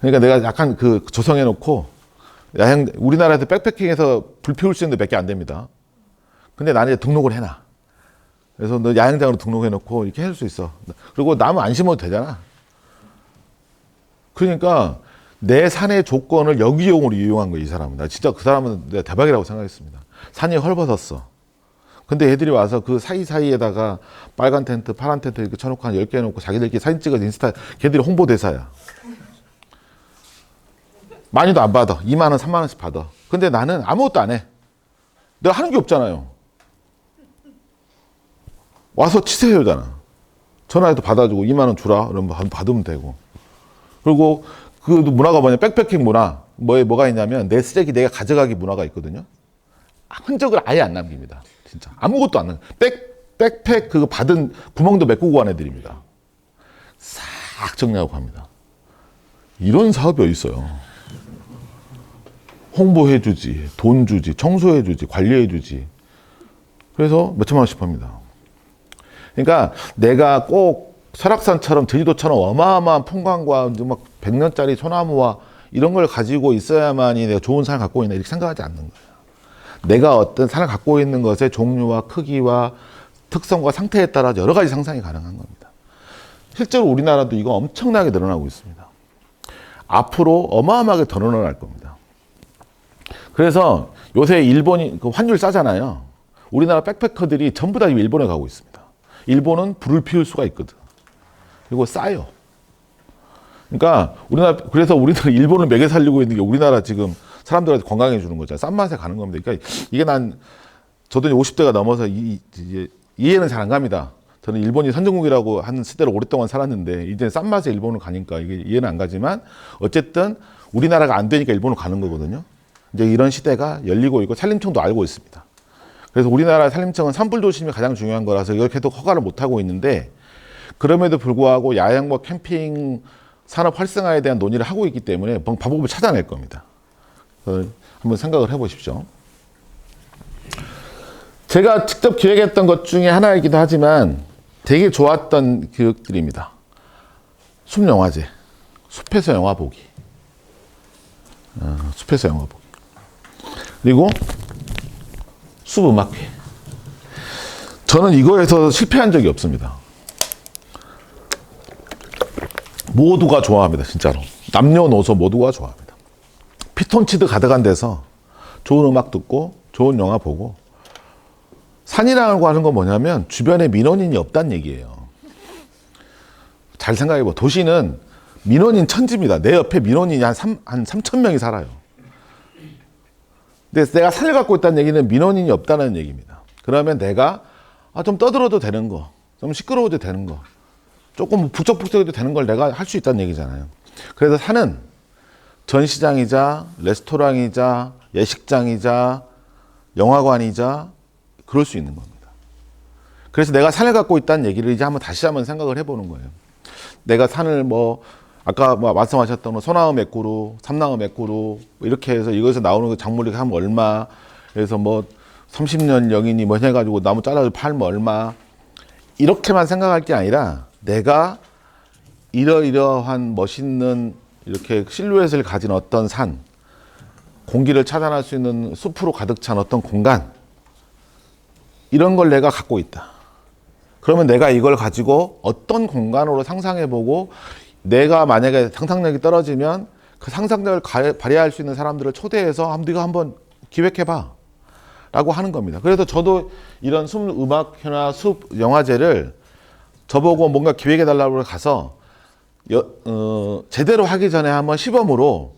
그러니까 내가 약간 조성해 놓고 우리나라에서 백패킹에서 불 피울 수 있는 데 몇 개 안 됩니다. 근데 나는 이제 등록을 해놔. 그래서 너 야영장으로 등록해 놓고 이렇게 할 수 있어. 그리고 나무 안 심어도 되잖아. 그러니까 내 산의 조건을 역이용으로 이용한 거야, 이 사람은. 나 진짜 그 사람은 내가 대박이라고 생각했습니다. 산이 헐벗었어. 근데 애들이 와서 그 사이사이에다가 빨간 텐트, 파란 텐트 이렇게 쳐놓고 한 10개 해놓고 자기들끼리 사진 찍어서 인스타, 걔들이 홍보대사야. 많이도 안 받아. 2만 원, 3만 원씩 받아. 근데 나는 아무것도 안 해. 내가 하는 게 없잖아요. 와서 치세요잖아. 전화해도 받아주고 2만 원 주라. 그러면 받으면 되고. 그리고 그 문화가 뭐냐, 백패킹 문화. 뭐가 있냐면 내 쓰레기 내가 가져가기 문화가 있거든요. 흔적을 아예 안 남깁니다. 진짜 아무것도 안 남겨. 백팩 그거 받은 구멍도 메꾸고 간 애들입니다. 싹 정리하고 갑니다. 이런 사업이 어디 있어요? 홍보해주지, 돈 주지, 청소해주지, 관리해주지. 그래서 몇천만 원씩 팝니다. 그러니까 내가 꼭 설악산처럼 제주도처럼 어마어마한 풍광과 막 100년짜리 소나무와 이런 걸 가지고 있어야만이 내가 좋은 산을 갖고 있나 이렇게 생각하지 않는 거예요. 내가 어떤 산을 갖고 있는 것의 종류와 크기와 특성과 상태에 따라 여러 가지 상상이 가능한 겁니다. 실제로 우리나라도 이거 엄청나게 늘어나고 있습니다. 앞으로 어마어마하게 더 늘어날 겁니다. 그래서 요새 일본이 환율 싸잖아요. 우리나라 백패커들이 전부 다 일본에 가고 있습니다. 일본은 불을 피울 수가 있거든. 그리고 싸요. 그러니까 그래서 우리나라 일본을 매개 살리고 있는 게 우리나라 지금 사람들한테 건강해 주는 거잖아요. 싼 맛에 가는 겁니다. 그러니까 이게 저도 50대가 넘어서 이제 이해는 잘 안 갑니다. 저는 일본이 선진국이라고 하는 시대를 오랫동안 살았는데 이제 싼 맛에 일본을 가니까 이게 이해는 안 가지만 어쨌든 우리나라가 안 되니까 일본을 가는 거거든요. 이제 이런 시대가 열리고 있고 산림청도 알고 있습니다. 그래서 우리나라 산림청은 산불 조심이 가장 중요한 거라서 이걸 계속 허가를 못 하고 있는데 그럼에도 불구하고 야영과 캠핑 산업 활성화에 대한 논의를 하고 있기 때문에 방법을 찾아낼 겁니다. 한번 생각을 해보십시오. 제가 직접 기획했던 것 중에 하나이기도 하지만 되게 좋았던 기획들입니다. 숲영화제, 숲에서 영화 보기. 숲에서 영화 보기. 그리고 숲음악회. 저는 이거에서 실패한 적이 없습니다. 모두가 좋아합니다. 진짜로. 남녀노소 모두가 좋아합니다. 피톤치드 가득한 데서 좋은 음악 듣고 좋은 영화 보고. 산이라고 하는 건 뭐냐면 주변에 민원인이 없다는 얘기예요. 잘 생각해봐. 도시는 민원인 천지입니다. 내 옆에 민원인이 한 3천 명이 살아요. 근데 내가 산을 갖고 있다는 얘기는 민원인이 없다는 얘기입니다. 그러면 내가 좀 떠들어도 되는 거, 좀 시끄러워도 되는 거, 조금 북적북적해도 되는 걸 내가 할 수 있다는 얘기잖아요. 그래서 산은 전시장이자 레스토랑이자 예식장이자 영화관이자 그럴 수 있는 겁니다. 그래서 내가 산을 갖고 있다는 얘기를 이제 다시 한번 생각을 해보는 거예요. 내가 산을 아까 말씀하셨던 소나무 맥구루, 삼나무 맥구루 이렇게 해서 이거에서 나오는 그 작물이 하면 얼마, 그래서 30년 영인이 해가지고 나무 잘라서 팔면 얼마, 이렇게만 생각할 게 아니라 내가 이러이러한 멋있는 이렇게 실루엣을 가진 어떤 산, 공기를 차단할 수 있는 숲으로 가득 찬 어떤 공간, 이런 걸 내가 갖고 있다. 그러면 내가 이걸 가지고 어떤 공간으로 상상해보고, 내가 만약에 상상력이 떨어지면 그 상상력을 발휘할 수 있는 사람들을 초대해서 네가 한번 기획해봐 라고 하는 겁니다. 그래서 저도 이런 숲 음악회나 숲 영화제를 저보고 뭔가 기획해달라고 가서 제대로 하기 전에 한번 시범으로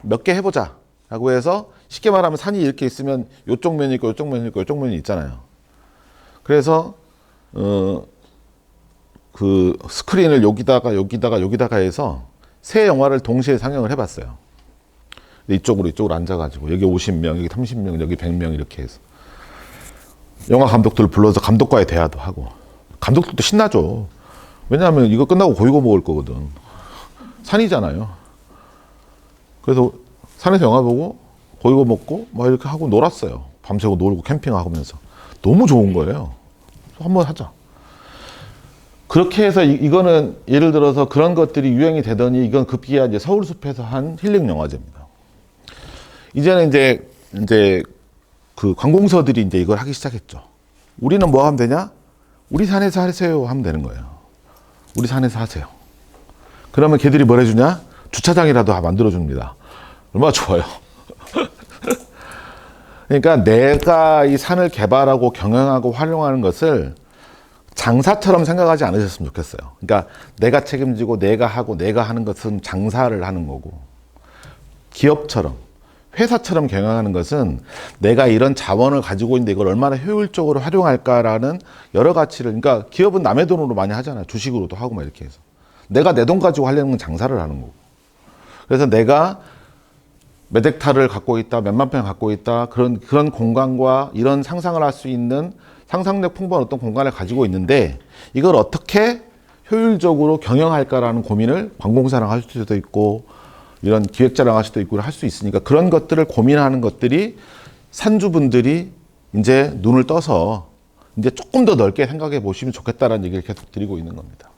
몇 개 해보자 라고 해서, 쉽게 말하면 산이 이렇게 있으면 요쪽 면이 있고 요쪽 면이 있고 요쪽 면이 있잖아요. 그래서 그 스크린을 여기다가 해서 세 영화를 동시에 상영을 해봤어요. 이쪽으로 앉아가지고 여기 50명, 여기 30명, 여기 100명 이렇게 해서 영화 감독들을 불러서 감독과의 대화도 하고. 감독들도 신나죠. 왜냐하면 이거 끝나고 고기고 먹을 거거든. 산이잖아요. 그래서 산에서 영화 보고 고기고 먹고 이렇게 하고 놀았어요. 밤새고 놀고 캠핑하면서. 너무 좋은 거예요. 한번 하자. 그렇게 해서 이거는 예를 들어서 그런 것들이 유행이 되더니 이건 급기야 이제 서울숲에서 한 힐링 영화제입니다. 이제는 이제 그 관공서들이 이제 이걸 하기 시작했죠. 우리는 뭐 하면 되냐? 우리 산에서 하세요 하면 되는 거예요. 우리 산에서 하세요. 그러면 걔들이 뭘 해주냐? 주차장이라도 만들어줍니다. 얼마나 좋아요. 그러니까 내가 이 산을 개발하고 경영하고 활용하는 것을 장사처럼 생각하지 않으셨으면 좋겠어요. 그러니까 내가 책임지고 내가 하고 내가 하는 것은 장사를 하는 거고, 기업처럼 회사처럼 경영하는 것은 내가 이런 자원을 가지고 있는데 이걸 얼마나 효율적으로 활용할까라는 여러 가치를, 그러니까 기업은 남의 돈으로 많이 하잖아요. 주식으로도 하고 이렇게 해서. 내가 내 돈 가지고 하려는 건 장사를 하는 거고. 그래서 내가 몇 헥타르를 갖고 있다, 몇만 평 갖고 있다, 그런 공간과 이런 상상을 할 수 있는 상상력 풍부한 어떤 공간을 가지고 있는데, 이걸 어떻게 효율적으로 경영할까라는 고민을 관공사랑 할 수도 있고, 이런 기획자랑 할 수도 있고 할 수 있으니까, 그런 것들을 고민하는 것들이 산주분들이 이제 눈을 떠서 이제 조금 더 넓게 생각해 보시면 좋겠다라는 얘기를 계속 드리고 있는 겁니다.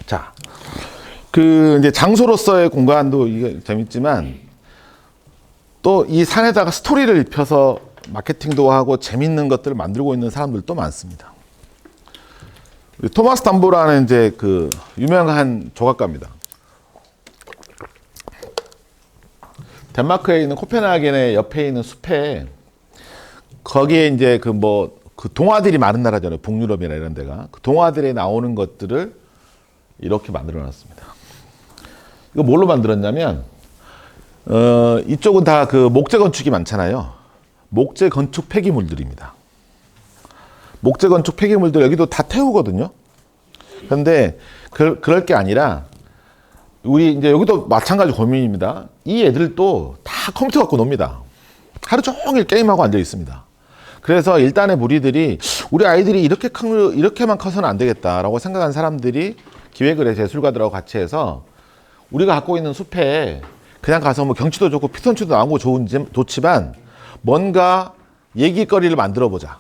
자, 이제 장소로서의 공간도 이게 재밌지만, 또 이 산에다가 스토리를 입혀서 마케팅도 하고 재밌는 것들을 만들고 있는 사람들도 많습니다. 토마스 담보라는 이제 그 유명한 조각가입니다. 덴마크에 있는 코펜하겐의 옆에 있는 숲에, 거기에 이제 그 동화들이 많은 나라잖아요. 북유럽이나 이런 데가. 그 동화들에 나오는 것들을 이렇게 만들어 놨습니다. 이거 뭘로 만들었냐면, 이쪽은 다 그 목재 건축이 많잖아요. 목재 건축 폐기물들입니다. 목재 건축 폐기물들 여기도 다 태우거든요. 그런데 그럴 게 아니라, 우리 이제 여기도 마찬가지 고민입니다. 이 애들도 다 컴퓨터 갖고 놉니다. 하루 종일 게임하고 앉아 있습니다. 그래서 일단의 무리들이, 우리 아이들이 이렇게만 커서는 안 되겠다라고 생각한 사람들이 기획을 해, 예술가들하고 같이 해서, 우리가 갖고 있는 숲에 그냥 가서 경치도 좋고 피톤치도 나오고 좋지만 뭔가 얘기거리를 만들어 보자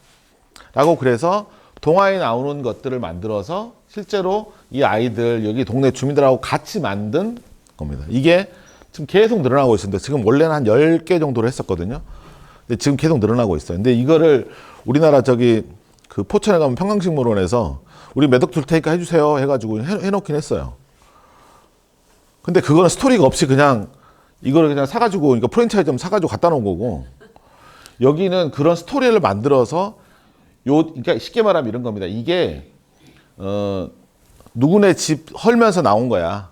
라고, 그래서 동화에 나오는 것들을 만들어서 실제로 이 아이들, 여기 동네 주민들하고 같이 만든 겁니다. 이게 지금 계속 늘어나고 있습니다. 지금 원래는 한 10개 정도로 했었거든요. 근데 지금 계속 늘어나고 있어요. 근데 이거를 우리나라 저기 그 포천에 가면 평강식물원에서 우리 매덕 줄 테니까 해주세요 해가지고 해놓긴 했어요. 근데 그거는 스토리가 없이 그냥 이거를 그냥 사가지고, 그러니까 프랜차이즈 좀 사가지고 갖다 놓은 거고, 여기는 그런 스토리를 만들어서 그러니까 쉽게 말하면 이런 겁니다. 이게 누구네 집 헐면서 나온 거야.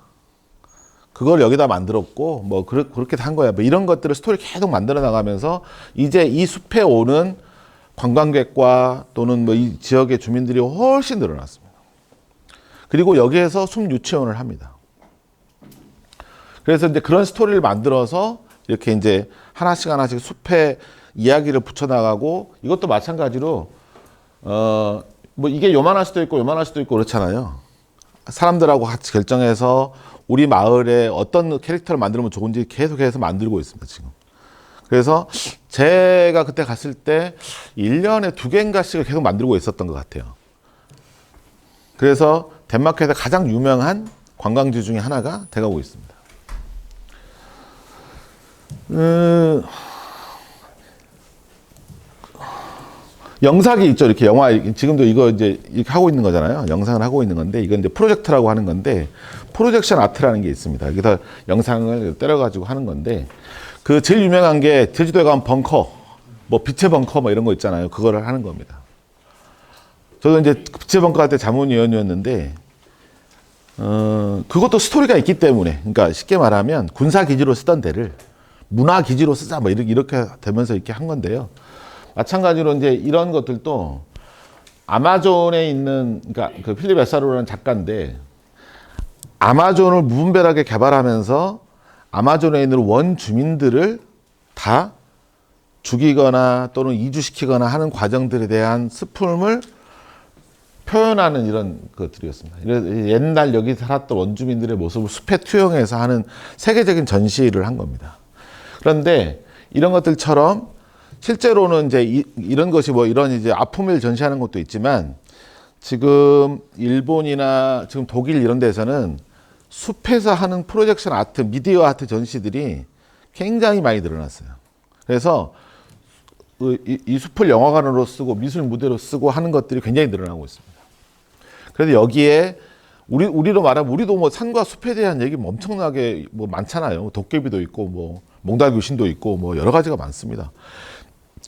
그걸 여기다 만들었고 뭐 그렇게 한 거야. 뭐 이런 것들을 스토리 계속 만들어 나가면서 이제 이 숲에 오는 관광객과 또는 뭐 이 지역의 주민들이 훨씬 늘어났습니다. 그리고 여기에서 숲 유치원을 합니다. 그래서 이제 그런 스토리를 만들어서 이렇게 이제 하나씩 하나씩 숲에 이야기를 붙여나가고, 이것도 마찬가지로 뭐 이게 요만할 수도 있고 요만할 수도 있고 그렇잖아요. 사람들하고 같이 결정해서 우리 마을에 어떤 캐릭터를 만들면 좋은지 계속해서 만들고 있습니다, 지금. 그래서 제가 그때 갔을 때 1년에 2개인가씩을 계속 만들고 있었던 것 같아요. 그래서 덴마크에서 가장 유명한 관광지 중에 하나가 돼가고 있습니다. 영상이 있죠. 이렇게 영화, 지금도 이거 이제 이렇게 하고 있는 거잖아요. 영상을 하고 있는 건데, 이건 이제 프로젝트라고 하는 건데, 프로젝션 아트라는 게 있습니다. 여기서 영상을 때려가지고 하는 건데, 그 제일 유명한 게 제주도에 가면 벙커, 뭐 빛의 벙커 뭐 이런 거 있잖아요. 그거를 하는 겁니다. 저도 이제 빛의 벙커 할 때 자문위원이었는데, 그것도 스토리가 있기 때문에, 그러니까 쉽게 말하면 군사기지로 쓰던 데를 문화기지로 쓰자, 뭐 이렇게 되면서 이렇게 한 건데요. 마찬가지로 이제 이런 것들도 아마존에 있는, 그러니까 그 필립 에사로라는 작가인데, 아마존을 무분별하게 개발하면서 아마존에 있는 원주민들을 다 죽이거나 또는 이주시키거나 하는 과정들에 대한 슬픔을 표현하는 이런 것들이었습니다. 옛날 여기 살았던 원주민들의 모습을 숲에 투영해서 하는 세계적인 전시를 한 겁니다. 그런데 이런 것들처럼 실제로는 이제 이런 것이 뭐 이런 이제 아픔을 전시하는 것도 있지만, 지금 일본이나 지금 독일 이런 데서는 숲에서 하는 프로젝션 아트, 미디어 아트 전시들이 굉장히 많이 늘어났어요. 그래서 이 숲을 영화관으로 쓰고 미술 무대로 쓰고 하는 것들이 굉장히 늘어나고 있습니다. 그래서 여기에 우리로 말하면 우리도 뭐 산과 숲에 대한 얘기 엄청나게 뭐 많잖아요. 도깨비도 있고 뭐 몽달 귀신도 있고 뭐 여러 가지가 많습니다.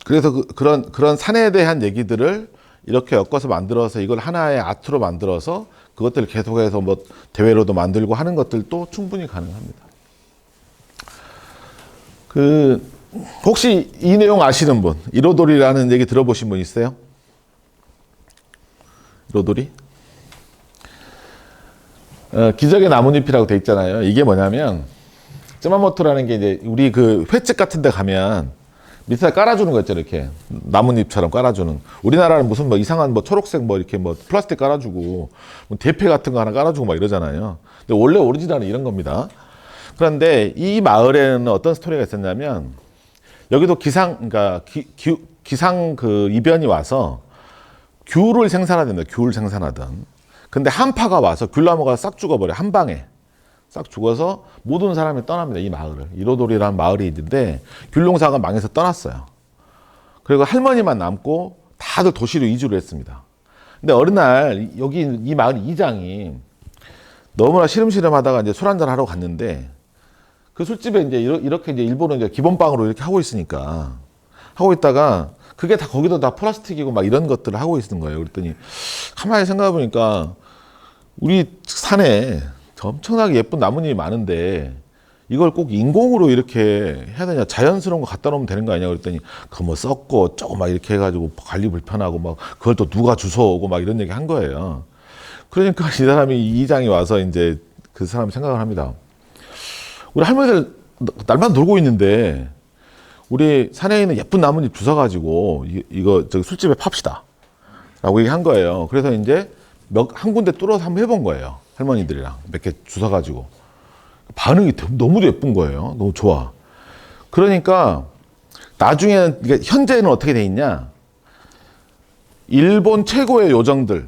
그래서 그런 산에 대한 얘기들을 이렇게 엮어서 만들어서 이걸 하나의 아트로 만들어서 그것들을 계속해서 뭐 대회로도 만들고 하는 것들도 충분히 가능합니다. 혹시 이 내용 아시는 분? 이로돌이라는 얘기 들어보신 분 있어요? 이로돌이? 기적의 나뭇잎이라고 돼 있잖아요. 이게 뭐냐면 쯔마모토라는 게 이제 우리 그 횟집 같은 데 가면 밑에다 깔아주는 거 있죠. 이렇게 나뭇잎처럼 깔아주는. 우리나라는 무슨 뭐 이상한 뭐 초록색 뭐 이렇게 뭐 플라스틱 깔아주고 뭐 대패 같은 거 하나 깔아주고 막 이러잖아요. 근데 원래 오리지널은 이런 겁니다. 그런데 이 마을에는 어떤 스토리가 있었냐면, 여기도 그러니까 기상 그 이변이 와서 귤을 생산하던, 귤을 생산하던. 근데 한파가 와서 귤나무가 싹 죽어버려. 한 방에. 싹 죽어서 모든 사람이 떠납니다. 이 마을을. 이로돌이라는 마을이 있는데 귤농사가 망해서 떠났어요. 그리고 할머니만 남고 다들 도시로 이주를 했습니다. 근데 어느 날 여기 이 마을 이장이 너무나 시름시름하다가 이제 술 한잔 하러 갔는데, 그 술집에 이제 이렇게 이제 일본은 이제 기본빵으로 이렇게 하고 있으니까 하고 있다가 그게 다 거기도 다 플라스틱이고 막 이런 것들을 하고 있는 거예요. 그랬더니 가만히 생각해 보니까 우리 산에 엄청나게 예쁜 나뭇잎이 많은데 이걸 꼭 인공으로 이렇게 해야 되냐, 자연스러운 거 갖다 놓으면 되는 거 아니냐 그랬더니, 그거 뭐 썩고 조금 막 이렇게 해가지고 관리 불편하고 막 그걸 또 누가 주워오고 막 이런 얘기 한 거예요. 그러니까 이 사람이, 이 이장이 와서 이제 그 사람이 생각을 합니다. 우리 할머니들 날마다 놀고 있는데 우리 산에 있는 예쁜 나뭇잎 주워가지고 이거 저기 술집에 팝시다 라고 얘기한 거예요. 그래서 이제 한 군데 뚫어서 한번 해본 거예요. 할머니들이랑 몇 개 주워가지고. 반응이 너무 예쁜 거예요. 너무 좋아. 그러니까 나중에는, 현재는 어떻게 돼 있냐, 일본 최고의 요정들,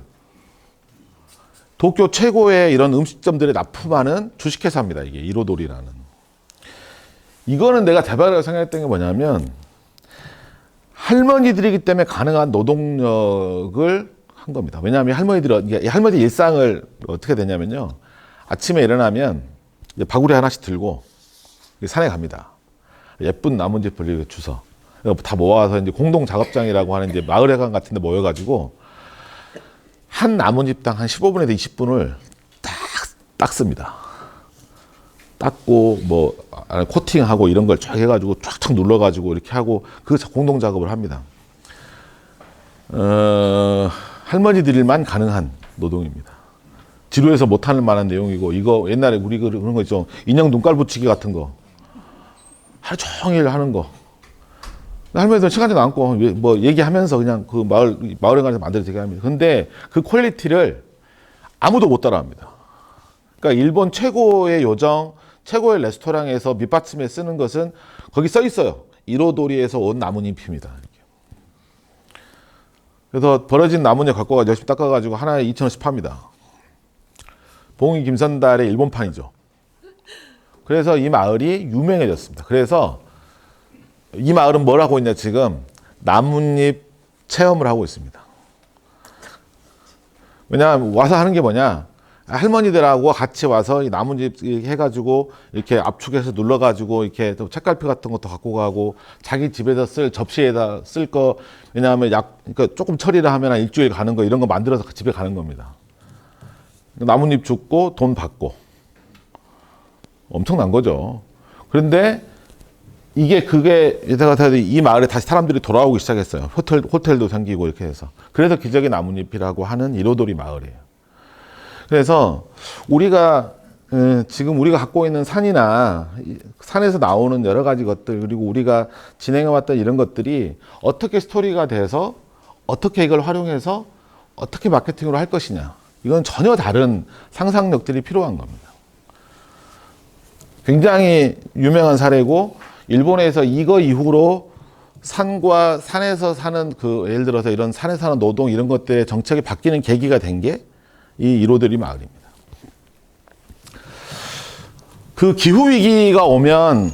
도쿄 최고의 이런 음식점들에 납품하는 주식회사입니다. 이게 이로돌이라는. 이거는 내가 대박이라고 생각했던 게 뭐냐면, 할머니들이기 때문에 가능한 노동력을 한 겁니다. 왜냐하면 할머니 일상을 어떻게 되냐면요. 아침에 일어나면 이제 바구리 하나씩 들고 산에 갑니다. 예쁜 나뭇잎을 주워 다 모아서 이제 공동 작업장이라고 하는 이제 마을회관 같은 데 모여가지고 한 나뭇잎당 한 15분에서 20분을 딱 닦습니다. 닦고 뭐 코팅하고 이런 걸 쫙 해가지고 쫙쫙 눌러가지고 이렇게 하고 그 공동 작업을 합니다. 할머니들만 가능한 노동입니다. 지루해서 못하는 만한 내용이고 이거 옛날에 우리 그런 거 있죠. 인형 눈깔 붙이기 같은 거 하루 종일 하는 거. 할머니들 시간도 남고 뭐 얘기하면서 그냥 그 마을에 가서 만들어지게 합니다. 근데 그 퀄리티를 아무도 못 따라합니다. 그러니까 일본 최고의 요정, 최고의 레스토랑에서 밑받침에 쓰는 것은 거기 써 있어요. 이로도리에서 온 나뭇잎입니다. 그래서 벌어진 나뭇잎 갖고 가서 열심히 닦아가지고 하나에 2,000원씩 팝니다. 봉이 김선달의 일본판이죠. 그래서 이 마을이 유명해졌습니다. 그래서 이 마을은 뭘 하고 있냐 지금 나뭇잎 체험을 하고 있습니다. 왜냐하면 와서 하는 게 뭐냐 할머니들하고 같이 와서 이 나뭇잎 해가지고 이렇게 압축해서 눌러가지고 이렇게 또 책갈피 같은 것도 갖고 가고 자기 집에서 쓸 접시에다 쓸 거 왜냐하면 그러니까 조금 처리를 하면 한 일주일 가는 거 이런 거 만들어서 집에 가는 겁니다. 나뭇잎 줍고 돈 받고 엄청난 거죠. 그런데 그게 이 마을에 다시 사람들이 돌아오기 시작했어요. 호텔도 생기고 이렇게 해서. 그래서 기적의 나뭇잎이라고 하는 이로도리 마을이에요. 그래서 지금 우리가 갖고 있는 산이나 산에서 나오는 여러 가지 것들 그리고 우리가 진행해왔던 이런 것들이 어떻게 스토리가 돼서 어떻게 이걸 활용해서 어떻게 마케팅으로 할 것이냐. 이건 전혀 다른 상상력들이 필요한 겁니다. 굉장히 유명한 사례고 일본에서 이거 이후로 산에서 사는 예를 들어서 이런 산에 사는 노동 이런 것들의 정책이 바뀌는 계기가 된 게 이 이로도리 마을입니다. 그 기후 위기가 오면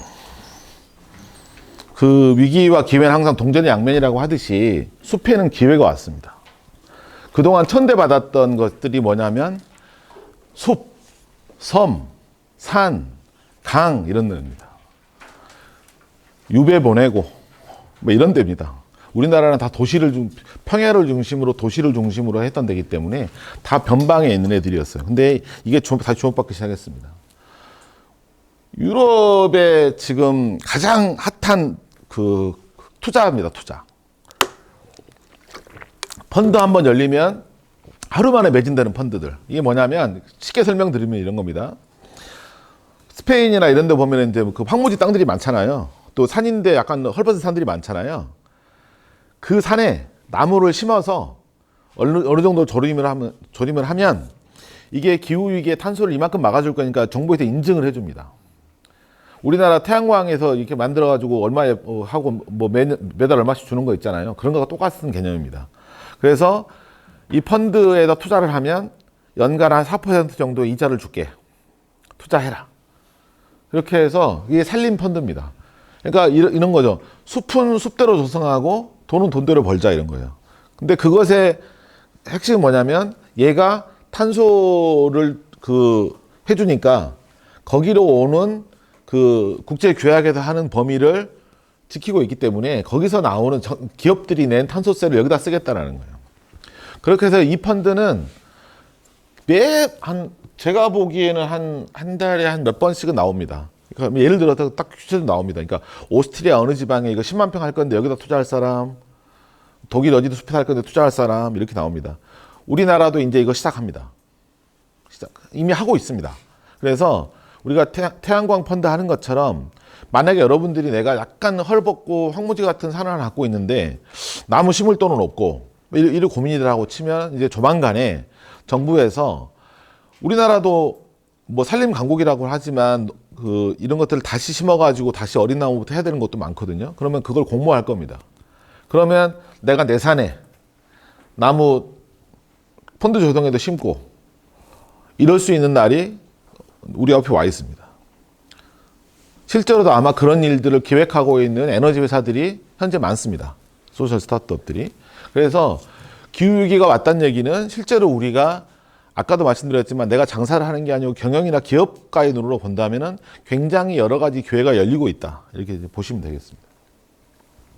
그 위기와 기회는 항상 동전의 양면이라고 하듯이 숲에는 기회가 왔습니다. 그동안 천대받았던 것들이 뭐냐면 숲, 섬, 산, 강 이런 데입니다. 유배 보내고 뭐 이런 데입니다. 우리나라는 다 평야를 중심으로 도시를 중심으로 했던 데이기 때문에 다 변방에 있는 애들이었어요. 근데 이게 다시 주목받기 시작했습니다. 유럽에 지금 가장 핫한 그 투자입니다. 투자. 펀드 한번 열리면 하루 만에 매진되는 펀드들. 이게 뭐냐면 쉽게 설명드리면 이런 겁니다. 스페인이나 이런 데 보면 이제 그 황무지 땅들이 많잖아요. 또 산인데 약간 헐벗은 산들이 많잖아요. 그 산에 나무를 심어서 어느 정도 조림을 하면 이게 기후위기에 탄소를 이만큼 막아줄 거니까 정부에서 인증을 해줍니다. 우리나라 태양광에서 이렇게 만들어가지고 얼마에 하고 뭐 매달 얼마씩 주는 거 있잖아요. 그런 거가 똑같은 개념입니다. 그래서 이 펀드에다 투자를 하면 연간 한 4% 정도 이자를 줄게. 투자해라. 이렇게 해서 이게 산림 펀드입니다. 그러니까 이런 거죠. 숲은 숲대로 조성하고 돈은 돈대로 벌자 이런 거예요. 근데 그것의 핵심은 뭐냐면 얘가 탄소를 해주니까 거기로 오는 그 국제 규약에서 하는 범위를 지키고 있기 때문에 거기서 나오는 기업들이 낸 탄소세를 여기다 쓰겠다라는 거예요. 그렇게 해서 이 펀드는 제가 보기에는 한 달에 한 몇 번씩은 나옵니다. 그러니까 예를 들어서 딱 규칙도 나옵니다. 그러니까 오스트리아 어느 지방에 이거 10만 평 할 건데 여기다 투자할 사람, 독일 어디도 숲에 할 건데 투자할 사람 이렇게 나옵니다. 우리나라도 이제 이거 시작합니다. 이미 하고 있습니다. 그래서 우리가 태양광 펀드 하는 것처럼 만약에 여러분들이 내가 약간 헐벗고 황무지 같은 산을 하나 갖고 있는데 나무 심을 돈은 없고 이런 고민이라고 치면 이제 조만간에 정부에서 우리나라도 뭐 산림 강국이라고 하지만 이런 것들을 다시 심어가지고 다시 어린 나무부터 해야 되는 것도 많거든요. 그러면 그걸 공모할 겁니다. 그러면 내가 내 산에 나무 펀드 조성에도 심고 이럴 수 있는 날이 우리 옆에 와 있습니다. 실제로도 아마 그런 일들을 기획하고 있는 에너지 회사들이 현재 많습니다. 소셜 스타트업들이. 그래서 기후위기가 왔다는 얘기는 실제로 우리가 아까도 말씀드렸지만 내가 장사를 하는 게 아니고 경영이나 기업가의 눈으로 본다면은 굉장히 여러 가지 기회가 열리고 있다. 이렇게 보시면 되겠습니다.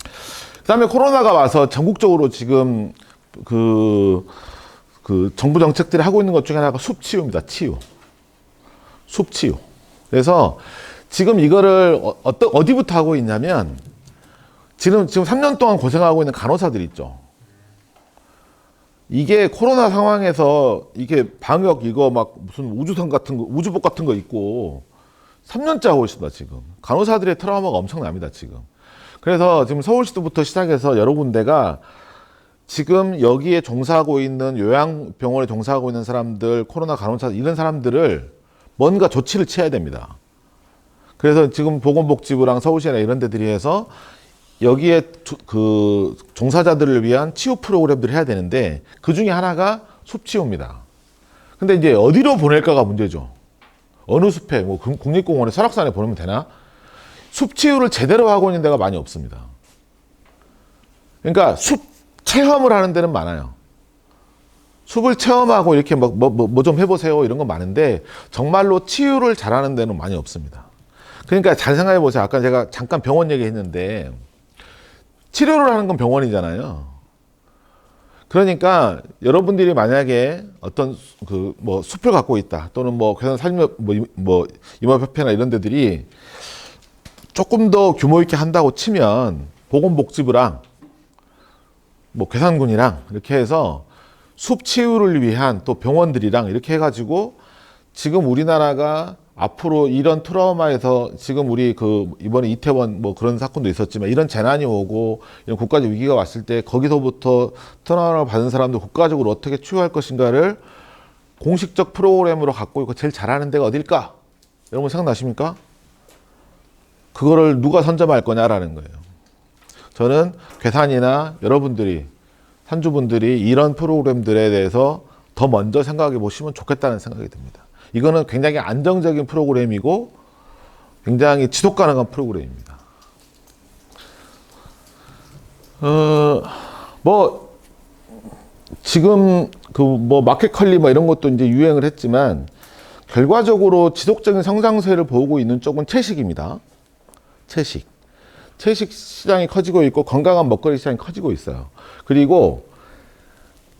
그 다음에 코로나가 와서 전국적으로 지금 그 정부 정책들이 하고 있는 것 중에 하나가 숲치유입니다. 치유. 숲치유. 그래서 지금 이거를 어디부터 하고 있냐면 지금 3년 동안 고생하고 있는 간호사들 있죠. 이게 코로나 상황에서 이게 방역 이거 막 무슨 우주선 같은 거, 우주복 같은 거 입고 3년째 하고 있습니다, 지금. 간호사들의 트라우마가 엄청납니다, 지금. 그래서 지금 서울시도부터 시작해서 여러 군데가 지금 여기에 종사하고 있는 요양병원에 종사하고 있는 사람들, 코로나 간호사 이런 사람들을 뭔가 조치를 취해야 됩니다. 그래서 지금 보건복지부랑 서울시나 이런 데들이 해서 여기에 그 종사자들을 위한 치유 프로그램들을 해야 되는데 그 중에 하나가 숲치유입니다. 근데 이제 어디로 보낼까가 문제죠. 어느 숲에, 뭐 국립공원에 설악산에 보내면 되나? 숲치유를 제대로 하고 있는 데가 많이 없습니다. 그러니까 숲 체험을 하는 데는 많아요. 숲을 체험하고 이렇게 뭐 좀 해보세요 이런 건 많은데 정말로 치유를 잘하는 데는 많이 없습니다. 그러니까 잘 생각해 보세요. 아까 제가 잠깐 병원 얘기했는데 치료를 하는 건 병원이잖아요. 그러니까 여러분들이 만약에 어떤 뭐 숲을 갖고 있다 또는 뭐 괴산 살림업 뭐 임업협회나 이런 데들이 조금 더 규모 있게 한다고 치면 보건복지부랑 뭐 괴산군이랑 이렇게 해서 숲 치유를 위한 또 병원들이랑 이렇게 해가지고 지금 우리나라가 앞으로 이런 트라우마에서 지금 우리 이번에 이태원 뭐 그런 사건도 있었지만 이런 재난이 오고 이런 국가적 위기가 왔을 때 거기서부터 트라우마를 받은 사람들 국가적으로 어떻게 치유할 것인가를 공식적 프로그램으로 갖고 있고 제일 잘하는 데가 어딜까? 여러분 생각나십니까? 그거를 누가 선점할 거냐라는 거예요. 저는 괴산이나 여러분들이 산주분들이 이런 프로그램들에 대해서 더 먼저 생각해 보시면 좋겠다는 생각이 듭니다. 이거는 굉장히 안정적인 프로그램이고 굉장히 지속 가능한 프로그램입니다. 뭐 지금 뭐 마켓컬리 뭐 이런 것도 이제 유행을 했지만 결과적으로 지속적인 성장세를 보고 있는 쪽은 채식입니다. 채식 시장이 커지고 있고 건강한 먹거리 시장이 커지고 있어요. 그리고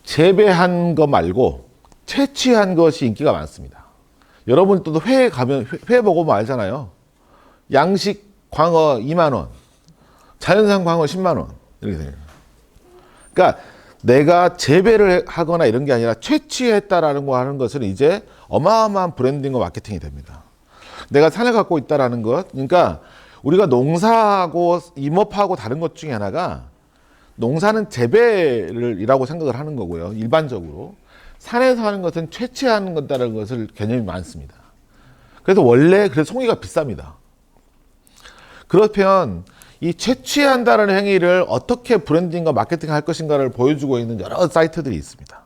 재배한 거 말고 채취한 것이 인기가 많습니다. 여러분 또 회에 가면 회 먹으면 알잖아요. 양식 광어 2만 원, 자연산 광어 10만 원 이렇게 돼요. 그러니까 내가 재배를 하거나 이런 게 아니라 채취했다라는 거 하는 것은 이제 어마어마한 브랜딩과 마케팅이 됩니다. 내가 산을 갖고 있다라는 것, 그러니까 우리가 농사하고 임업하고 다른 것 중에 하나가 농사는 재배를이라고 생각을 하는 거고요. 일반적으로. 산에서 하는 것은 채취하는 것다라는 것을 개념이 많습니다. 그래서 그래서 송이가 비쌉니다. 그렇면 이 채취한다는 행위를 어떻게 브랜딩과 마케팅 할 것인가를 보여주고 있는 여러 사이트들이 있습니다.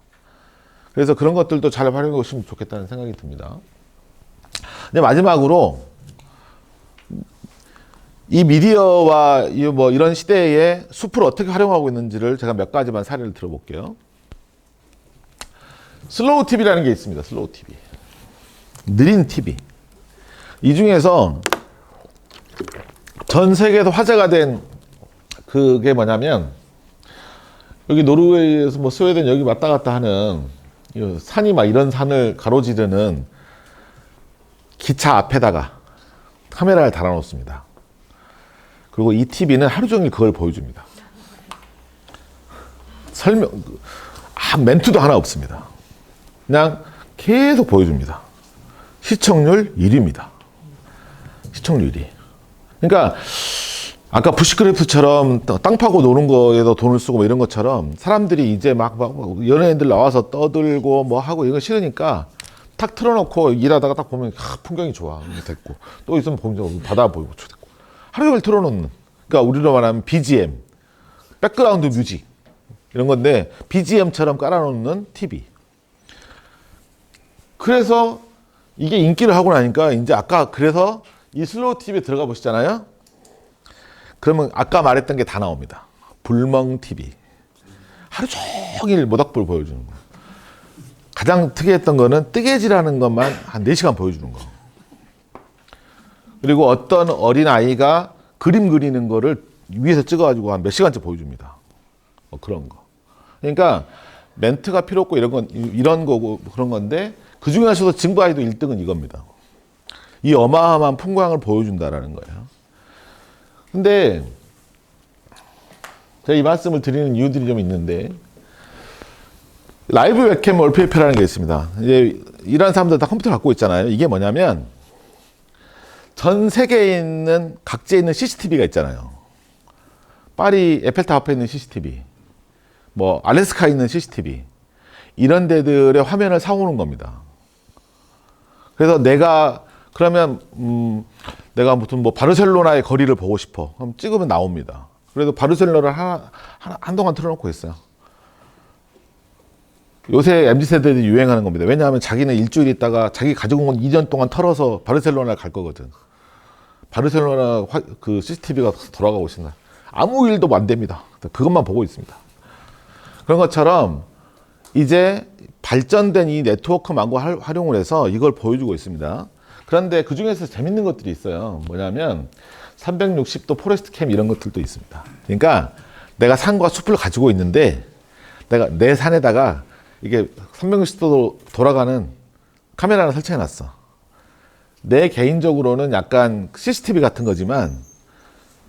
그래서 그런 것들도 잘 활용해 보시면 좋겠다는 생각이 듭니다. 근데 마지막으로 이 미디어와 뭐 이런 시대에 숲을 어떻게 활용하고 있는지를 제가 몇 가지만 사례를 들어볼게요. 슬로우 TV라는 게 있습니다. 슬로우 TV. 느린 TV. 이 중에서 전 세계에서 화제가 된 그게 뭐냐면 여기 노르웨이에서 뭐 스웨덴 여기 왔다 갔다 하는 산이 막 이런 산을 가로지르는 기차 앞에다가 카메라를 달아 놓습니다. 그리고 이 TV는 하루 종일 그걸 보여줍니다. 멘트도 하나 없습니다. 그냥 계속 보여줍니다. 시청률 1위입니다. 시청률 1위. 그러니까 아까 부시크래프트처럼 땅 파고 노는 거에도 돈을 쓰고 뭐 이런 것처럼 사람들이 이제 막 연예인들 나와서 떠들고 뭐 하고 이거 싫으니까 탁 틀어놓고 일하다가 딱 보면 풍경이 좋아. 됐고 또 있으면 보면 바다 보이고 좋고 하루 종일 틀어놓는, 그러니까 우리로 말하면 BGM, 백그라운드 뮤직 이런 건데 BGM처럼 깔아놓는 TV. 그래서 이게 인기를 하고 나니까 이제 그래서 이 슬로우 TV에 들어가 보시잖아요. 그러면 아까 말했던 게 다 나옵니다. 불멍 TV. 하루 종일 모닥불 보여주는 거. 가장 특이했던 거는 뜨개질하는 것만 한 4시간 보여주는 거. 그리고 어떤 어린아이가 그림 그리는 거를 위에서 찍어가지고 한 몇 시간째 보여줍니다. 그런 거. 그러니까 멘트가 필요 없고 이런 거고 그런 건데 그 중에서도 증거 아이돌 1등은 이겁니다. 이 어마어마한 풍광을 보여준다라는 거예요. 근데 제가 이 말씀을 드리는 이유들이 좀 있는데 라이브 웹캠 월페이퍼라는 게 있습니다. 이제 이런 사람들 다 컴퓨터 갖고 있잖아요. 이게 뭐냐면 전 세계에 있는 각지에 있는 CCTV가 있잖아요. 파리 에펠탑 앞에 있는 CCTV, 뭐 알래스카에 있는 CCTV 이런 데들의 화면을 사오는 겁니다. 그래서 내가 그러면 내가 무슨 뭐 바르셀로나의 거리를 보고 싶어. 그럼 찍으면 나옵니다. 그래도 바르셀로나를 한동안 틀어놓고 있어요. 요새 MZ세대들이 유행하는 겁니다. 왜냐하면 자기는 일주일 있다가 자기 가지고 온 2년 동안 털어서 바르셀로나를 갈 거거든. 바르셀로나 그 CCTV가 돌아가고 있습니다. 아무 일도 안 됩니다. 그것만 보고 있습니다. 그런 것처럼 이제 발전된 이 네트워크망을 활용을 해서 이걸 보여주고 있습니다. 그런데 그 중에서 재밌는 것들이 있어요. 뭐냐면 360도 포레스트 캠 이런 것들도 있습니다. 그러니까 내가 산과 숲을 가지고 있는데 내가 내 산에다가 이게 360도 돌아가는 카메라를 설치해 놨어. 내 개인적으로는 약간 CCTV 같은 거지만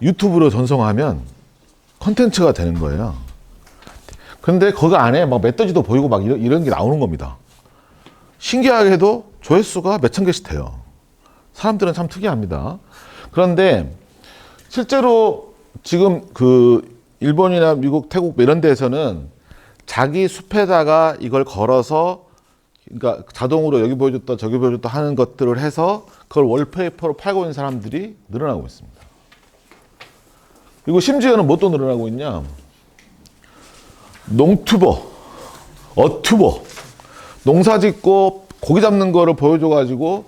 유튜브로 전송하면 컨텐츠가 되는 거예요. 그런데 거기 안에 막 멧돼지도 보이고 막 이런 게 나오는 겁니다. 신기하게도 조회수가 몇천 개씩 돼요. 사람들은 참 특이합니다. 그런데 실제로 지금 그 일본이나 미국, 태국 이런 데에서는 자기 숲에다가 이걸 걸어서 그러니까 자동으로 여기 보여줬다 저기 보여줬다 하는 것들을 해서 그걸 월페이퍼로 팔고 있는 사람들이 늘어나고 있습니다. 그리고 심지어는 뭐 또 늘어나고 있냐? 농투버, 어투버, 농사 짓고 고기 잡는 거를 보여줘가지고